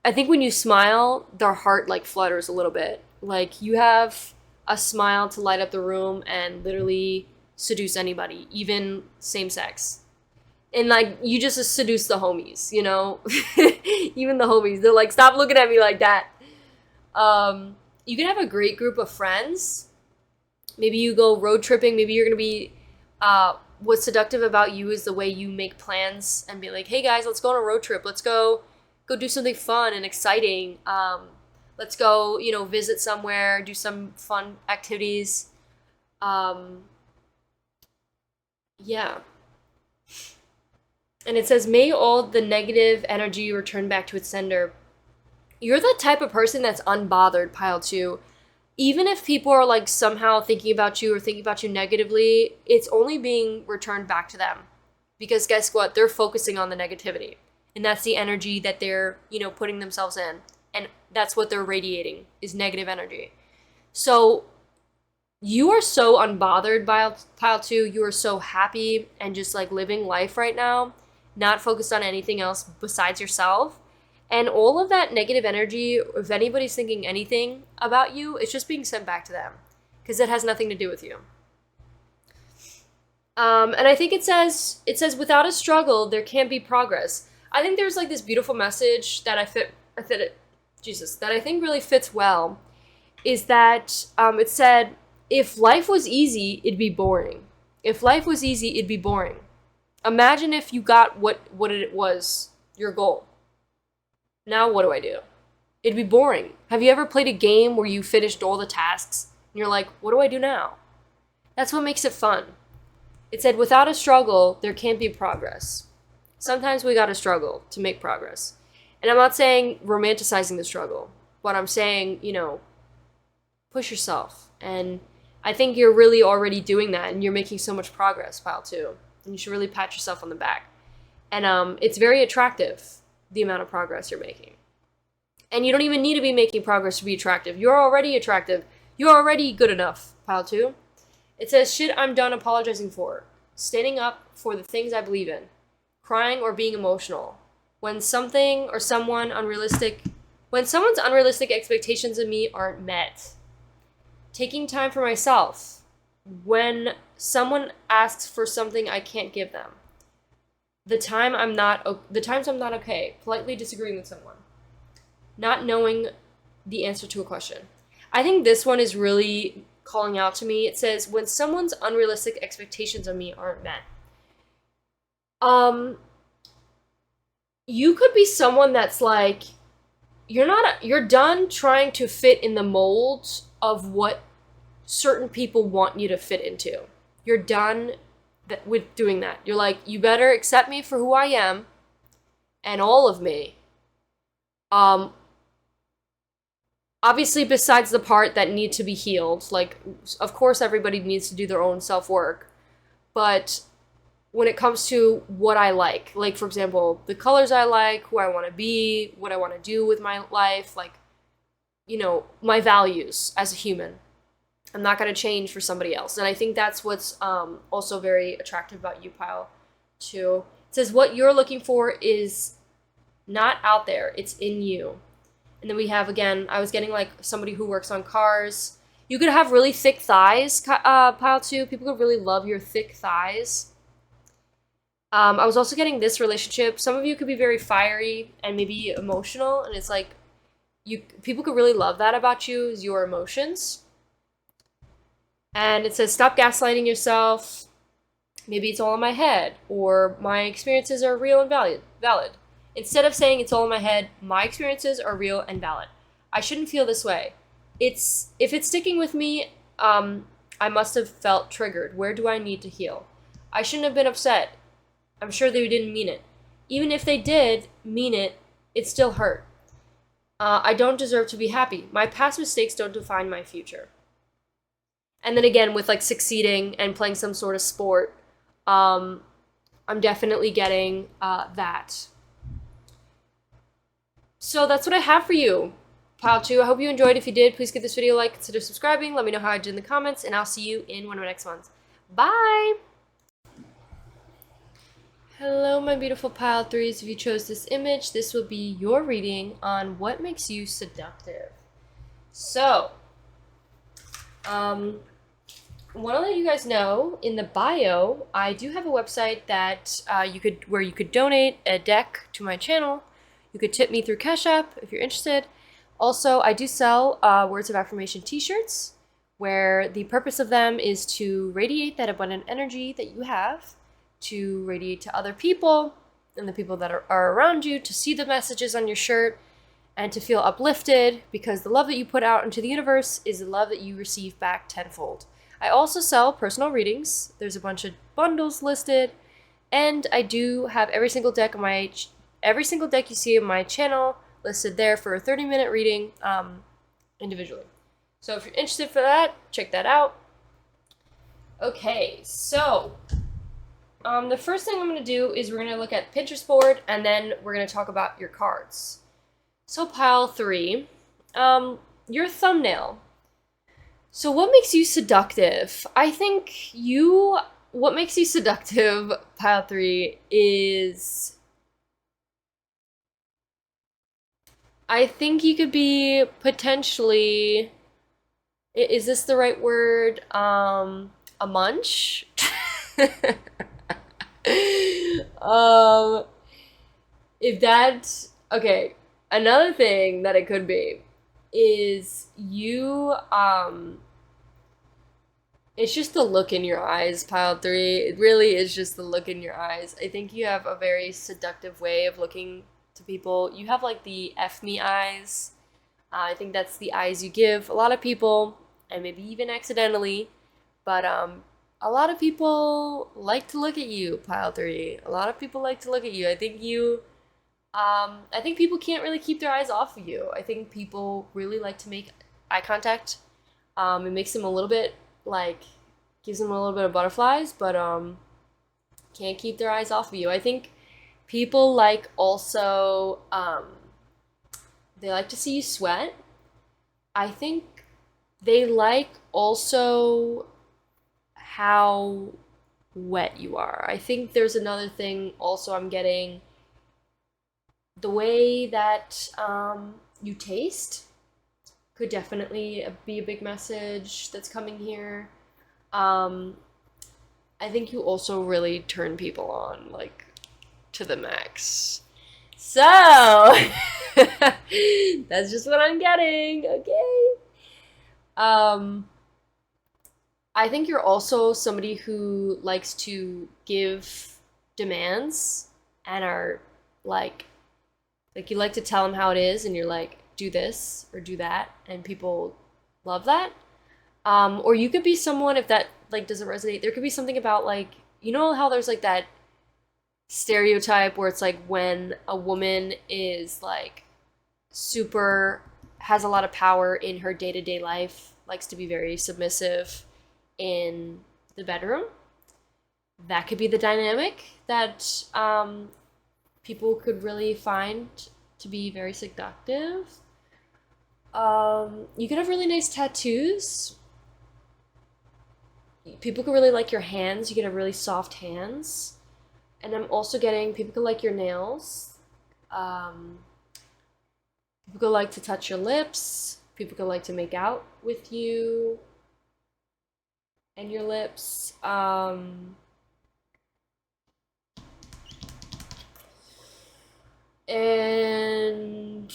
I think when you smile, their heart like flutters a little bit. Like you have a smile to light up the room and literally seduce anybody, even same sex. And like you just seduce the homies, you know? Even the homies, they're like, stop looking at me like that. You can have a great group of friends. Maybe you go road tripping. Maybe you're gonna be what's seductive about you is the way you make plans and be like, hey guys, let's go on a road trip. Let's go do something fun and exciting. Let's go, visit somewhere, do some fun activities. Yeah. And it says, may all the negative energy return back to its sender. You're the type of person that's unbothered, pile 2. Even if people are like somehow thinking about you or thinking about you negatively, it's only being returned back to them. Because guess what? They're focusing on the negativity. And that's the energy that they're, putting themselves in. And that's what they're radiating, is negative energy. So you are so unbothered by pile 2. You are so happy and just like living life right now, not focused on anything else besides yourself. And all of that negative energy, if anybody's thinking anything about you, it's just being sent back to them because it has nothing to do with you. And I think it says, without a struggle, there can't be progress. I think there's like this beautiful message that I think really fits well, is that it said, if life was easy, it'd be boring. If life was easy, it'd be boring. Imagine if you got what it was, your goal. Now what do I do? It'd be boring. Have you ever played a game where you finished all the tasks and you're like, what do I do now? That's what makes it fun. It said, without a struggle, there can't be progress. Sometimes we gotta struggle to make progress. And I'm not saying romanticizing the struggle, but I'm saying, push yourself. And I think you're really already doing that, and you're making so much progress, pile 2. And you should really pat yourself on the back. And it's very attractive, the amount of progress you're making. And you don't even need to be making progress to be attractive. You're already attractive. You're already good enough, pile 2. It says, shit I'm done apologizing for. Standing up for the things I believe in. Crying or being emotional. when something or someone when someone's unrealistic expectations of me aren't met. Taking time for myself when someone asks for something I can't give them. The times I'm not okay. Politely disagreeing with someone. Not knowing the answer to a question. I think this one is really calling out to me. It says, when someone's unrealistic expectations of me aren't met. You could be someone that's like, you're done trying to fit in the molds of what certain people want you to fit into. You're done with doing that. You're like, you better accept me for who I am and all of me. Obviously, besides the part that need to be healed, like, of course everybody needs to do their own self-work, but when it comes to what I like, for example, the colors I like, who I want to be, what I want to do with my life, like, my values as a human, I'm not going to change for somebody else. And I think that's what's also very attractive about you, Pile 2. It says, what you're looking for is not out there, it's in you. And then we have, again, I was getting like somebody who works on cars. You could have really thick thighs, Pile 2. People could really love your thick thighs. I was also getting this relationship. Some of you could be very fiery and maybe emotional. And it's like, people could really love that about you, is your emotions. And it says, stop gaslighting yourself. Maybe it's all in my head. Or my experiences are real and valid. Instead of saying it's all in my head, my experiences are real and valid. I shouldn't feel this way. If it's sticking with me, I must have felt triggered. Where do I need to heal? I shouldn't have been upset. I'm sure they didn't mean it. Even if they did mean it, it still hurt. I don't deserve to be happy. My past mistakes don't define my future. And then again, with like succeeding and playing some sort of sport, I'm definitely getting that. So that's what I have for you, Pile 2. I hope you enjoyed. If you did, please give this video a like, consider subscribing, let me know how I did in the comments, and I'll see you in one of my next ones. Bye! Hello, my beautiful Pile 3s. If you chose this image, this will be your reading on what makes you seductive. So, I want to let you guys know, in the bio, I do have a website that where you could donate a deck to my channel. You could tip me through Cashapp if you're interested. Also, I do sell Words of Affirmation t-shirts, where the purpose of them is to radiate that abundant energy that you have, to radiate to other people and the people that are around you, to see the messages on your shirt, and to feel uplifted, because the love that you put out into the universe is the love that you receive back tenfold. I also sell personal readings. There's a bunch of bundles listed, and I do have every single deck you see in my channel listed there for a 30-minute reading individually. So if you're interested for that, check that out. Okay, so the first thing I'm going to do is we're going to look at Pinterest board, and then we're going to talk about your cards. So Pile 3, your thumbnail. So what makes you seductive? I think what makes you seductive, Pile 3, is, I think you could be potentially, is this the right word? A munch? If that, okay, another thing that it could be is you, it's just the look in your eyes, Pile 3. It really is just the look in your eyes. I think you have a very seductive way of looking to people. You have like the F me eyes. I think that's the eyes you give a lot of people, and maybe even accidentally, but a lot of people like to look at you, Pile 3. A lot of people like to look at you. I think people can't really keep their eyes off of you. I think people really like to make eye contact. It makes them a little bit, gives them a little bit of butterflies, but can't keep their eyes off of you. I think people like also, they like to see you sweat. I think they like also how wet you are. I think there's another thing also I'm getting. the way that you taste could definitely be a big message that's coming here. I think you also really turn people on, like, to the max. So, that's just what I'm getting, okay? I think you're also somebody who likes to give demands and are like you like to tell them how it is, and you're like, do this or do that, and people love that. Or you could be someone, if that like doesn't resonate, there could be something about like, you know how there's like that stereotype where it's like when a woman is like super, has a lot of power in her day-to-day life, likes to be very submissive in the bedroom. That could be the dynamic that people could really find to be very seductive. You could have really nice tattoos. People could really like your hands. You could have really soft hands. And I'm also getting people could like your nails. People could like to touch your lips. People could like to make out with you and your lips. And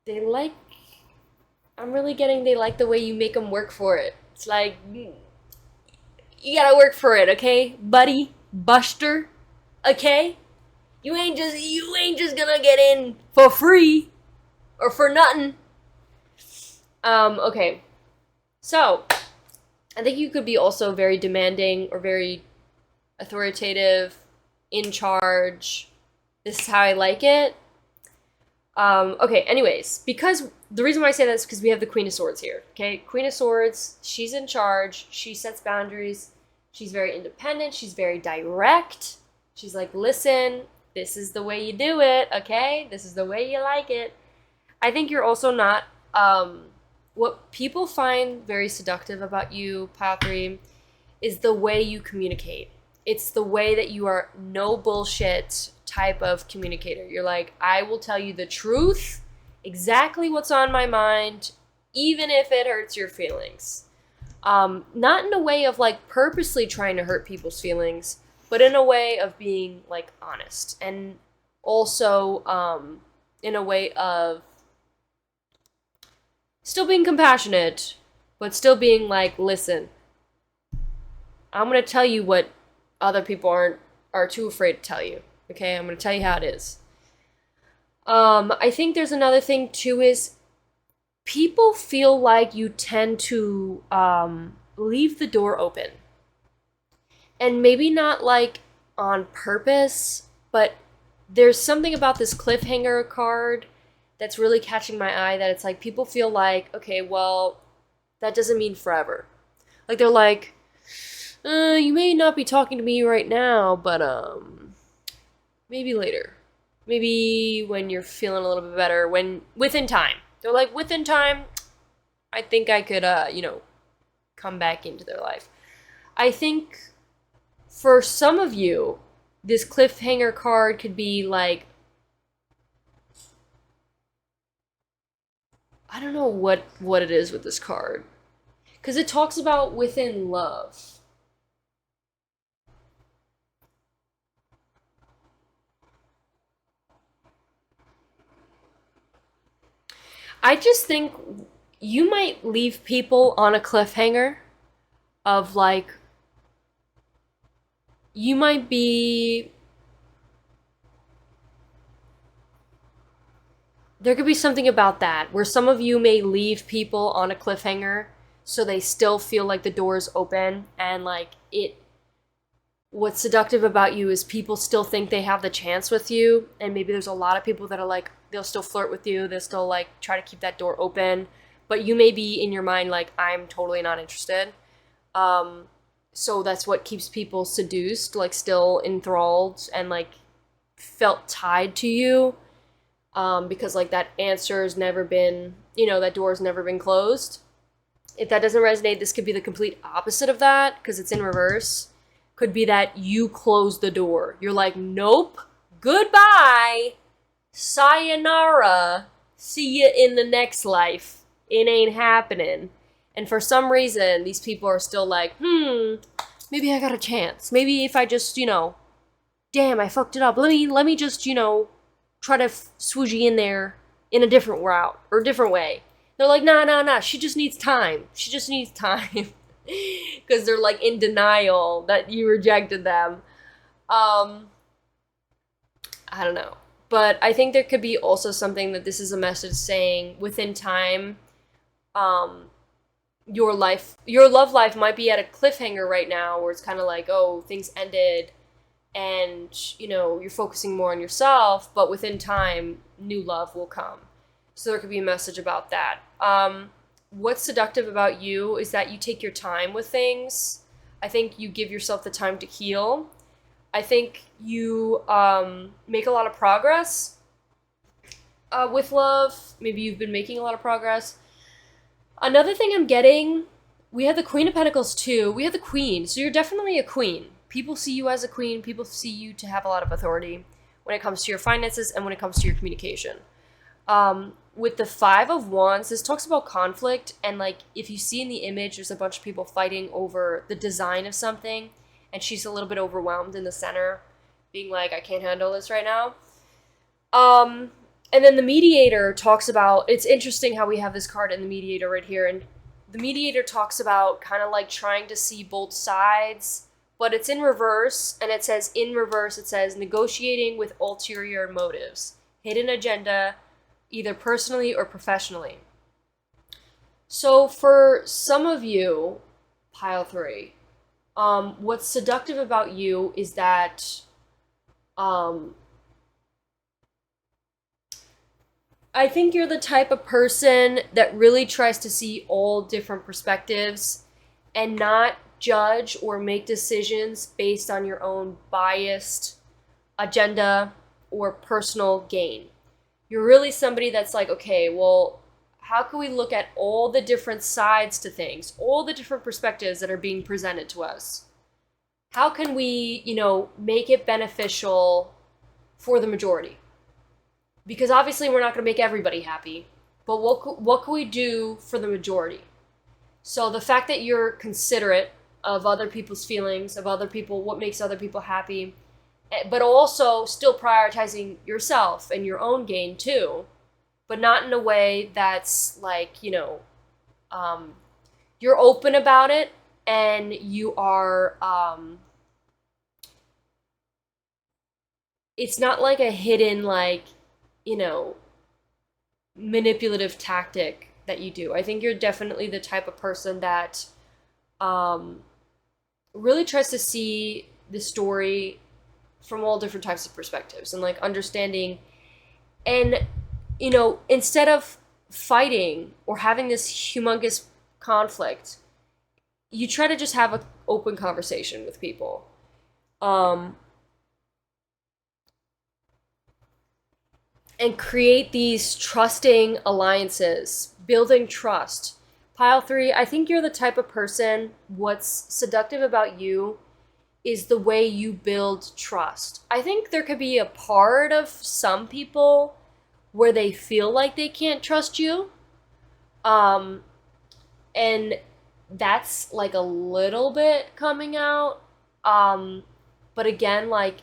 they like, I'm really getting they like the way you make them work for it. It's like, you gotta work for it, okay, buddy, buster, okay? You ain't just gonna get in for free or for nothing. Okay. So, I think you could be also very demanding or very authoritative, in charge. This is how I like it. Okay, anyways, because the reason why I say that is because we have the Queen of Swords here, okay? Queen of Swords, she's in charge, she sets boundaries, she's very independent, she's very direct. She's like, listen, this is the way you do it, okay? This is the way you like it. I think you're also not, what people find very seductive about you, Pile 3, is the way you communicate. It's the way that you are no bullshit type of communicator. You're like, I will tell you the truth, exactly what's on my mind, even if it hurts your feelings. Not in a way of like purposely trying to hurt people's feelings, but in a way of being like honest, and also in a way of still being compassionate, but still being like, listen, I'm gonna tell you what other people are too afraid to tell you. Okay, I'm gonna tell you how it is. I think there's another thing too, is people feel like you tend to leave the door open. And maybe not like on purpose, but there's something about this cliffhanger card that's really catching my eye, that it's like people feel like, okay, well, that doesn't mean forever. Like they're like, you may not be talking to me right now, but maybe later. Maybe when you're feeling a little bit better, within time. They're like, within time, I think I could, come back into their life. I think for some of you, this cliffhanger card could be like, I don't know what it is with this card. Because it talks about within love. I just think you might leave people on a cliffhanger of like, you might be, there could be something about that where some of you may leave people on a cliffhanger so they still feel like the door is open, and like what's seductive about you is people still think they have the chance with you, and maybe there's a lot of people that are like, they'll still flirt with you, they'll still like try to keep that door open, but you may be in your mind like, I'm totally not interested. So that's what keeps people seduced, like still enthralled and like felt tied to you, because like that answer's never been, that door's never been closed. If that doesn't resonate, this could be the complete opposite of that, because it's in reverse. Could be that you close the door. You're like, nope, goodbye, sayonara, see you in the next life. It ain't happening. And for some reason, these people are still like, maybe I got a chance. Maybe if I just, damn, I fucked it up. Let me just, try to swoogie in there in a different route or a different way. They're like, nah, she just needs time. She just needs time. Because they're like in denial that you rejected them. I don't know. But I think there could be also something that this is a message saying within time, your love life might be at a cliffhanger right now where it's kind of like, oh, things ended and, you're focusing more on yourself, but within time, new love will come. So there could be a message about that. What's seductive about you is that you take your time with things. I think you give yourself the time to heal. I think you make a lot of progress with love. Maybe you've been making a lot of progress. Another thing I'm getting, we have the Queen of Pentacles too. We have the Queen, so you're definitely a queen. People see you as a queen. People see you to have a lot of authority when it comes to your finances and when it comes to your communication. With the Five of Wands, this talks about conflict, and like if you see in the image, there's a bunch of people fighting over the design of something, and she's a little bit overwhelmed in the center, being like, I can't handle this right now. And then the Mediator talks about, it's interesting how we have this card in the Mediator right here, and the Mediator talks about kind of like trying to see both sides, but it's in reverse, and it says, negotiating with ulterior motives, hidden agenda, either personally or professionally. So for some of you, pile 3, what's seductive about you is that I think you're the type of person that really tries to see all different perspectives and not judge or make decisions based on your own biased agenda or personal gain. You're really somebody that's like, okay, well, how can we look at all the different sides to things, all the different perspectives that are being presented to us? How can we, make it beneficial for the majority? Because obviously we're not going to make everybody happy, but what can we do for the majority? So the fact that you're considerate of other people's feelings, of other people, what makes other people happy, but also still prioritizing yourself and your own gain too, but not in a way that's like, you're open about it and you are, it's not like a hidden, like, manipulative tactic that you do. I think you're definitely the type of person that really tries to see the story from all different types of perspectives and like understanding. And, instead of fighting or having this humongous conflict, you try to just have an open conversation with people. And create these trusting alliances, building trust. Pile 3, I think you're the type of person, what's seductive about you is the way you build trust. I think there could be a part of some people where they feel like they can't trust you. And that's like a little bit coming out. But again, like,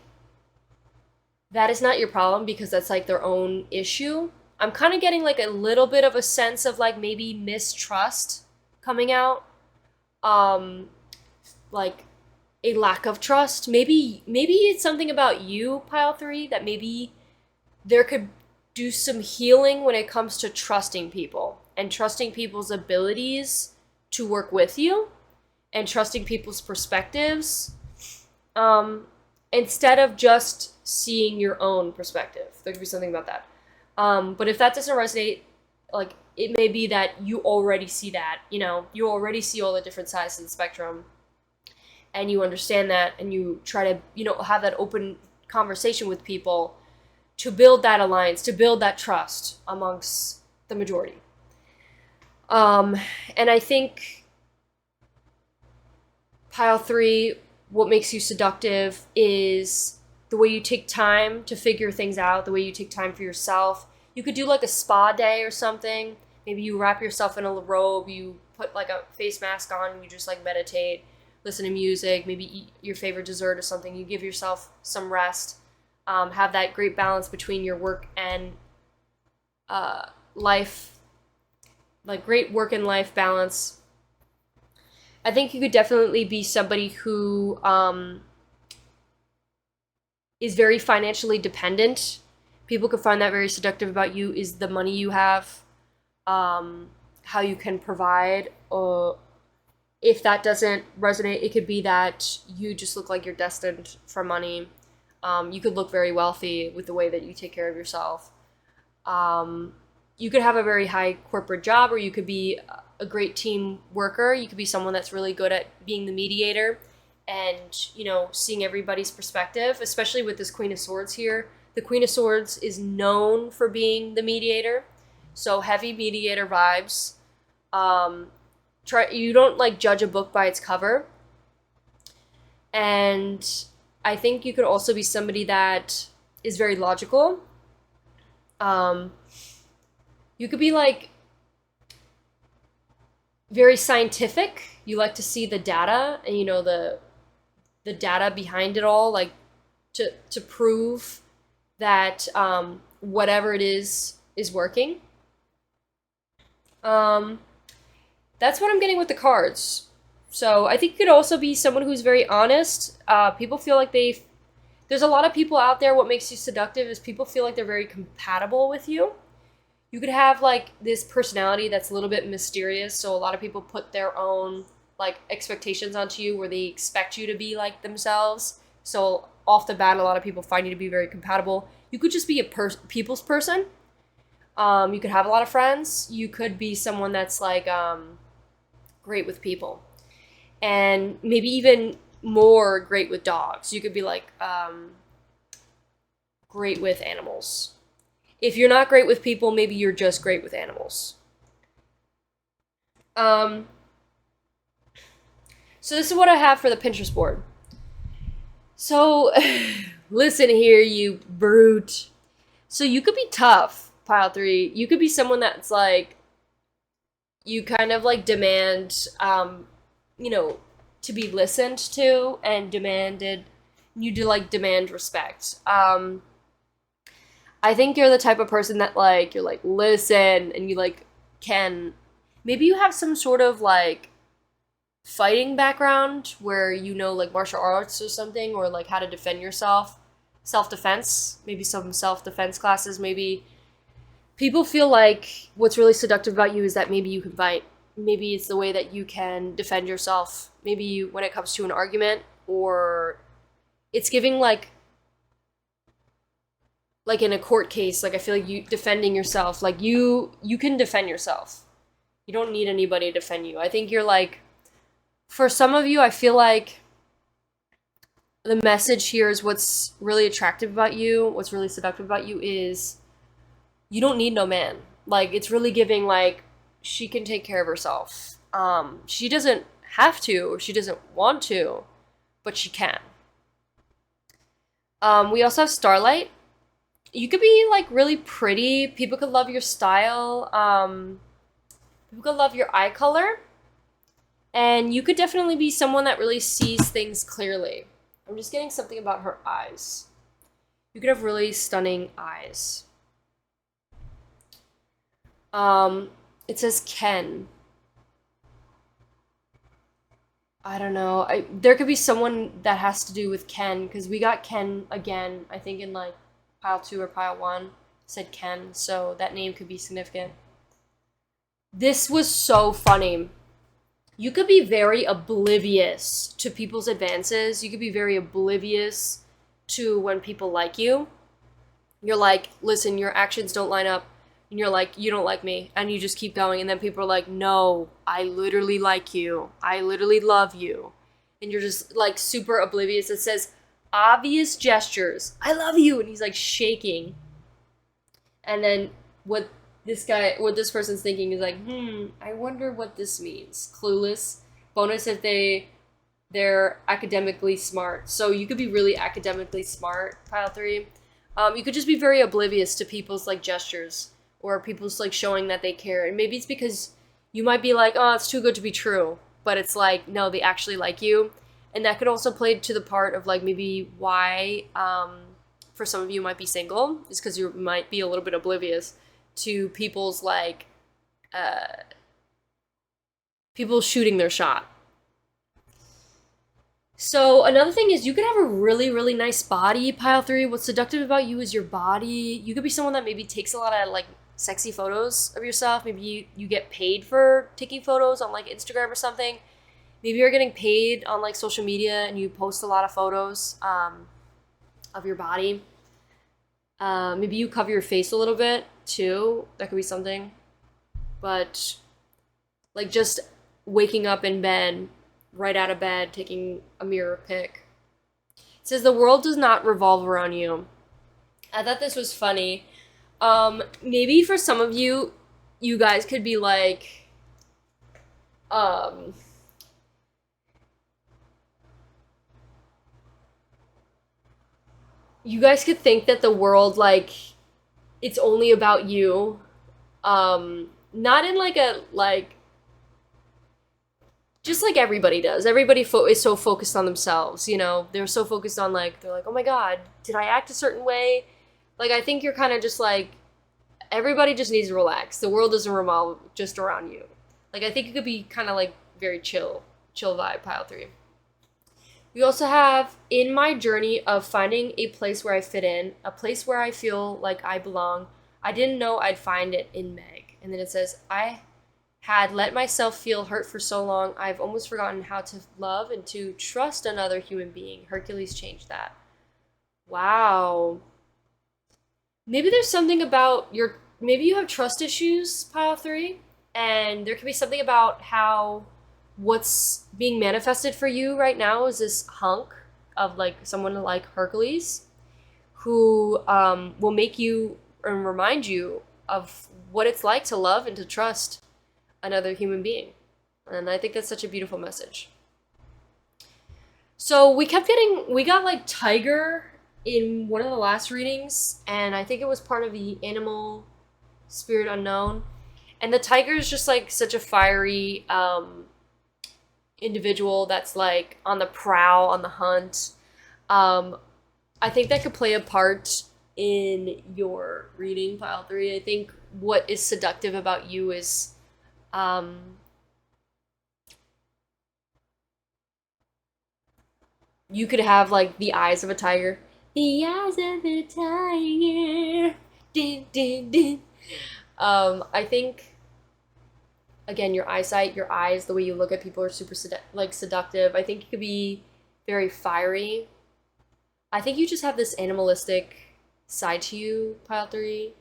that is not your problem because that's like their own issue. I'm kind of getting like a little bit of a sense of like maybe mistrust coming out. Like a lack of trust. Maybe it's something about you, Pile 3, that maybe there could do some healing when it comes to trusting people and trusting people's abilities to work with you and trusting people's perspectives. Instead of just seeing your own perspective. There could be something about that. But if that doesn't resonate, like, it may be that you already see that, you already see all the different sides of the spectrum and you understand that and you try to, have that open conversation with people to build that alliance, to build that trust amongst the majority. And I think Pile 3, what makes you seductive is the way you take time to figure things out, the way you take time for yourself. You could do like a spa day or something. Maybe you wrap yourself in a robe, you put like a face mask on, and you just like meditate, listen to music, maybe eat your favorite dessert or something. You give yourself some rest. Have that great balance between your work and life, like great work and life balance. I think you could definitely be somebody who is very financially dependent. People could find that very seductive about you is the money you have, how you can provide. If that doesn't resonate, it could be that you just look like you're destined for money. You could look very wealthy with the way that you take care of yourself. You could have a very high corporate job, or you could be a great team worker. You could be someone that's really good at being the mediator and, you know, seeing everybody's perspective, especially with this Queen of Swords here. The Queen of Swords is known for being the mediator, so heavy mediator vibes. You don't like judge a book by its cover. And I think you could also be somebody that is very logical. You could be like very scientific. You like to see the data and, you know, the data behind it all, like to prove that whatever it is working. That's what I'm getting with the cards. So I think you could also be someone who's very honest. People feel like there's a lot of people out there. What makes you seductive is people feel like they're very compatible with you. You could have like this personality that's a little bit mysterious. So a lot of people put their own like expectations onto you where they expect you to be like themselves. So off the bat, a lot of people find you to be very compatible. You could just be a people's person. You could have a lot of friends. You could be someone that's like great with people. And maybe even more great with dogs. You could be like great with animals. If you're not great with people, maybe you're just great with animals. So this is what I have for the Pinterest board. So listen here, you brute. So you could be tough, pile 3. You could be someone that's like, you kind of like demand, you know, to be listened to and demanded. You do like demand respect. I think you're the type of person that like, you're like, listen, and you like can, maybe you have some sort of like fighting background where you know like martial arts or something, or like how to defend yourself, self-defense, maybe some self-defense classes. Maybe people feel like what's really seductive about you is that maybe you can fight. Maybe it's the way that you can defend yourself. Maybe you, when it comes to an argument, or it's giving like in a court case, like I feel like you defending yourself, like you can defend yourself. You don't need anybody to defend you. I think you're like, for some of you, I feel like the message here is what's really attractive about you, what's really seductive about you is you don't need no man. Like, it's really giving like she can take care of herself. She doesn't have to, or she doesn't want to, but she can. We also have Starlight. You could be like really pretty. People could love your style. People could love your eye color. And you could definitely be someone that really sees things clearly. I'm just getting something about her eyes. You could have really stunning eyes. It says Ken. I don't know. There could be someone that has to do with Ken, because we got Ken again, I think in like pile 2 or pile 1 said Ken, so that name could be significant. This was so funny. You could be very oblivious to people's advances. You could be very oblivious to when people like you. You're like, listen, your actions don't line up. And you're like, you don't like me. And you just keep going. And then people are like, no, I literally like you. I literally love you. And you're just like super oblivious. It says, obvious gestures. I love you. And he's like shaking. And then what this person's thinking is like, I wonder what this means. Clueless. Bonus if they they're academically smart. So you could be really academically smart, pile 3. You could just be very oblivious to people's like gestures or people's like showing that they care. And maybe it's because you might be like, oh, it's too good to be true. But it's like, no, they actually like you. And that could also play to the part of like maybe why for some of you might be single, is because you might be a little bit oblivious to people's like people shooting their shot. So another thing is you could have a really, really nice body, pile 3. What's seductive about you is your body. You could be someone that maybe takes a lot of like sexy photos of yourself. Maybe you get paid for taking photos on like Instagram or something. Maybe you're getting paid on like social media and you post a lot of photos of your body. Maybe you cover your face a little bit too. That could be something. But like just waking up in bed, right out of bed, taking a mirror pic. It says the world does not revolve around you. I thought this was funny. Maybe for some of you, you guys could be like, you guys could think that the world, like, it's only about you. Not in like a, like, just like everybody does. Everybody is so focused on themselves, you know? They're so focused on, like, they're like, oh my god, did I act a certain way? Like, I think you're kind of just like, everybody just needs to relax. The world doesn't revolve just around you. Like, I think it could be kind of like very chill vibe, pile 3. We also have, in my journey of finding a place where I fit in, a place where I feel like I belong, I didn't know I'd find it in Meg. And then it says, I had let myself feel hurt for so long, I've almost forgotten how to love and to trust another human being. Hercules changed that. Wow. Maybe there's something about maybe you have trust issues, pile 3, and there could be something about how what's being manifested for you right now is this hunk of like someone like Hercules who will make you and remind you of what it's like to love and to trust another human being. And I think that's such a beautiful message. So we got like tiger in one of the last readings, and I think it was part of the animal spirit unknown. And the tiger is just like such a fiery individual that's like on the prowl, on the hunt. I think that could play a part in your reading, pile 3. I think what is seductive about you is you could have like the eyes of a tiger. The eyes of a tiger. Din, din, din. I think, again, your eyesight, your eyes, the way you look at people are super seductive. I think you could be very fiery. I think you just have this animalistic side to you, pile 3,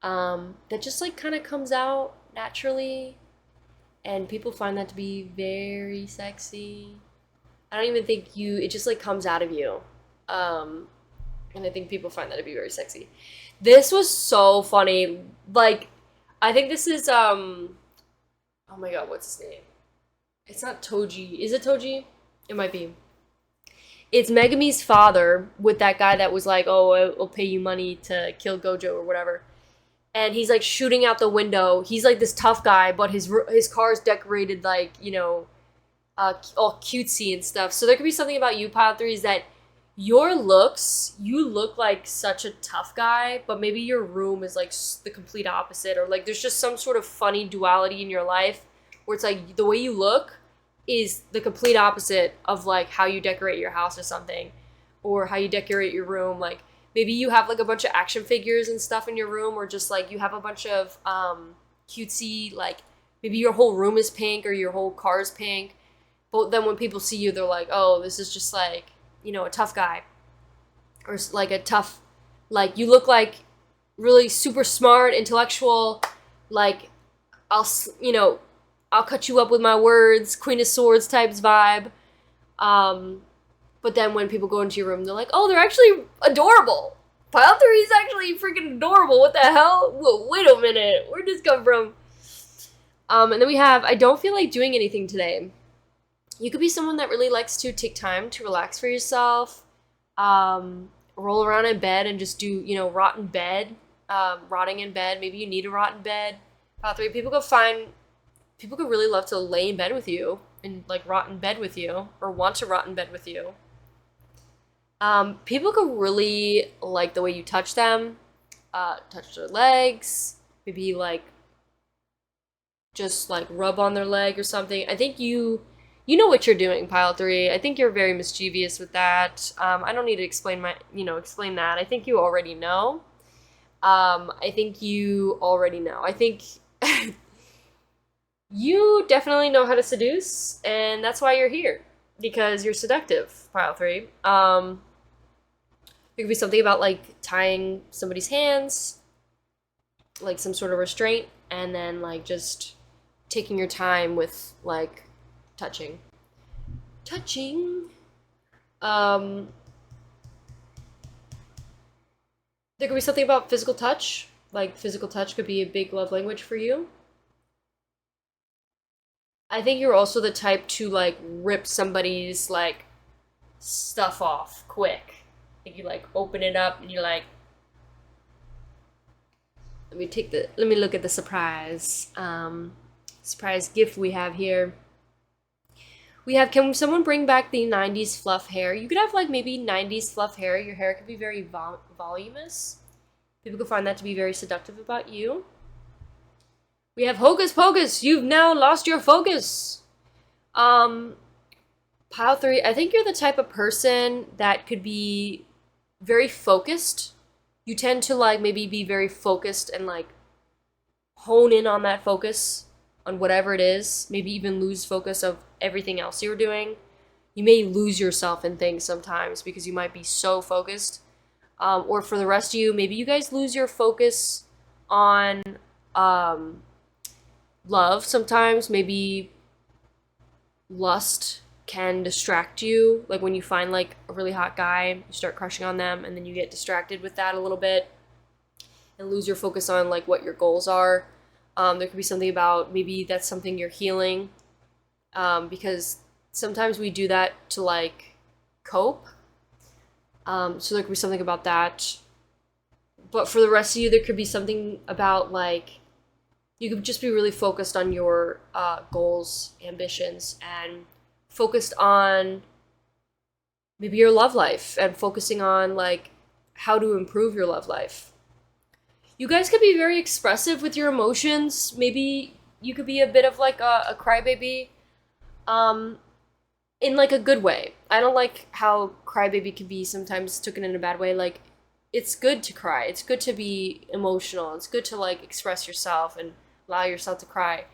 that just like kind of comes out naturally, and people find that to be very sexy. I don't even think it just like comes out of you. And I think people find that to be very sexy. This was so funny. Like, I think this is, oh my god, what's his name? It's not Toji. Is it Toji? It might be. It's Megumi's father with that guy that was like, oh, I'll pay you money to kill Gojo or whatever. And he's like shooting out the window. He's like this tough guy, but his car's decorated like, you know, all cutesy and stuff. So there could be something about you, pile 3, is that your looks, you look like such a tough guy, but maybe your room is like the complete opposite, or like there's just some sort of funny duality in your life where it's like the way you look is the complete opposite of like how you decorate your house or something, or how you decorate your room. Like maybe you have like a bunch of action figures and stuff in your room, or just like you have a bunch of cutesy, like maybe your whole room is pink or your whole car is pink, but then when people see you, they're like, oh, this is just like, you know, a tough guy, or like a tough, like you look like really super smart, intellectual, like I'll cut you up with my words, Queen of Swords types vibe. But then when people go into your room, they're like, oh, they're actually adorable. Pile 3 is actually freaking adorable. What the hell? Whoa, wait a minute. Where'd this come from? And then we have, I don't feel like doing anything today. You could be someone that really likes to take time to relax for yourself, roll around in bed and just do, you know, rot in bed, rotting in bed. Maybe you need to rot in bed. Pile 3, people could really love to lay in bed with you and like rot in bed with you or want to rot in bed with you. People could really like the way you touch them, touch their legs, maybe like just like rub on their leg or something. I think you know what you're doing, Pile 3. I think you're very mischievous with that. I don't need to explain that. I think you already know. I think you already know. I think you definitely know how to seduce, and that's why you're here, because you're seductive, Pile 3. It could be something about like tying somebody's hands, like some sort of restraint, and then like just taking your time with like touching. There could be something about physical touch. Like physical touch could be a big love language for you. I think you're also the type to like rip somebody's like stuff off quick. I think you like open it up and you're like, let me look at the surprise gift we have here. We have, can someone bring back the 90s fluff hair? You could have like maybe 90s fluff hair. Your hair could be very voluminous. People could find that to be very seductive about you. We have Hocus Pocus. You've now lost your focus. Pile 3, I think you're the type of person that could be very focused. You tend to like maybe be very focused and like hone in on that focus on whatever it is. Maybe even lose focus of everything else you're doing. You may lose yourself in things sometimes because you might be so focused. Or for the rest of you, maybe you guys lose your focus on love sometimes. Maybe lust can distract you. Like when you find like a really hot guy, you start crushing on them, and then you get distracted with that a little bit and lose your focus on like what your goals are. There could be something about maybe that's something you're healing, because sometimes we do that to like cope. So there could be something about that. But for the rest of you, there could be something about like you could just be really focused on your goals, ambitions, and focused on maybe your love life and focusing on like how to improve your love life. You guys could be very expressive with your emotions. Maybe you could be a bit of like a crybaby, in like a good way. I don't like how crybaby can be sometimes taken in a bad way. Like, it's good to cry. It's good to be emotional. It's good to like express yourself and allow yourself to cry.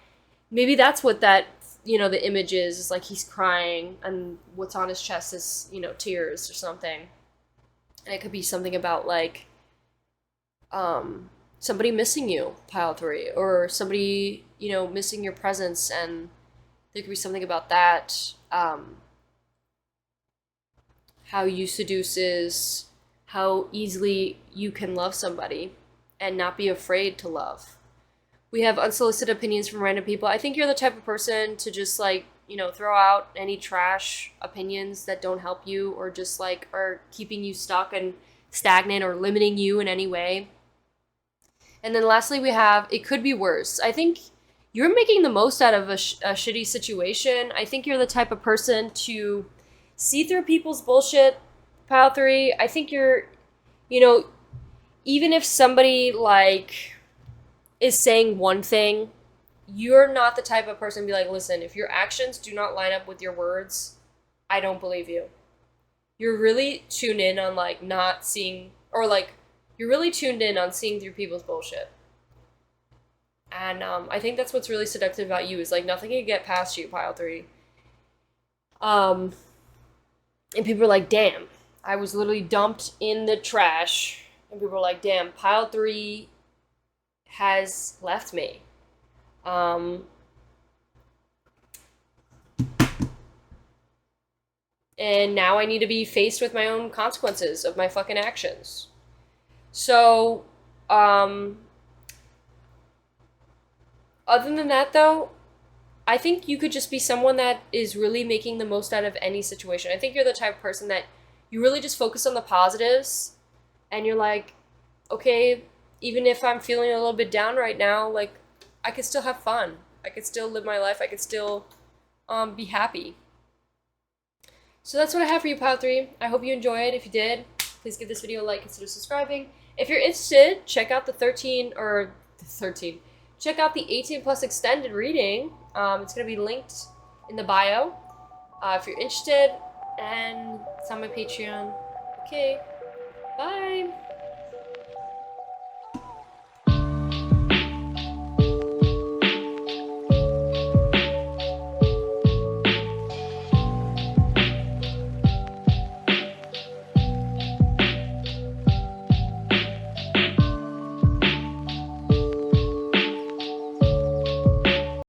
Maybe that's what that, you know, the image is like he's crying and what's on his chest is, you know, tears or something. And it could be something about like somebody missing you, Pile 3, or somebody, you know, missing your presence, and there could be something about that. How you seduce is how easily you can love somebody and not be afraid to love. We have unsolicited opinions from random people. I think you're the type of person to just like, you know, throw out any trash opinions that don't help you or just like are keeping you stuck and stagnant or limiting you in any way. And then lastly, we have, it could be worse. I think you're making the most out of a shitty situation. I think you're the type of person to see through people's bullshit, Pile 3. I think you're, you know, even if somebody like is saying one thing, you're not the type of person to be like, listen, if your actions do not line up with your words, I don't believe you. You're really tuned in on like not seeing, or like you're really tuned in on seeing through people's bullshit. And I think that's what's really seductive about you, is like nothing can get past you, Pile 3. And people are like, damn, I was literally dumped in the trash. And people are like, damn, Pile 3 has left me. And now I need to be faced with my own consequences of my fucking actions. So, other than that though, I think you could just be someone that is really making the most out of any situation. I think you're the type of person that you really just focus on the positives, and you're like, okay, even if I'm feeling a little bit down right now, like, I could still have fun. I could still live my life. I could still be happy. So that's what I have for you, Pile 3. I hope you enjoy it. If you did, please give this video a like, consider subscribing. If you're interested, check out the 13, check out the 18 plus extended reading. It's going to be linked in the bio if you're interested, and it's on my Patreon. Okay.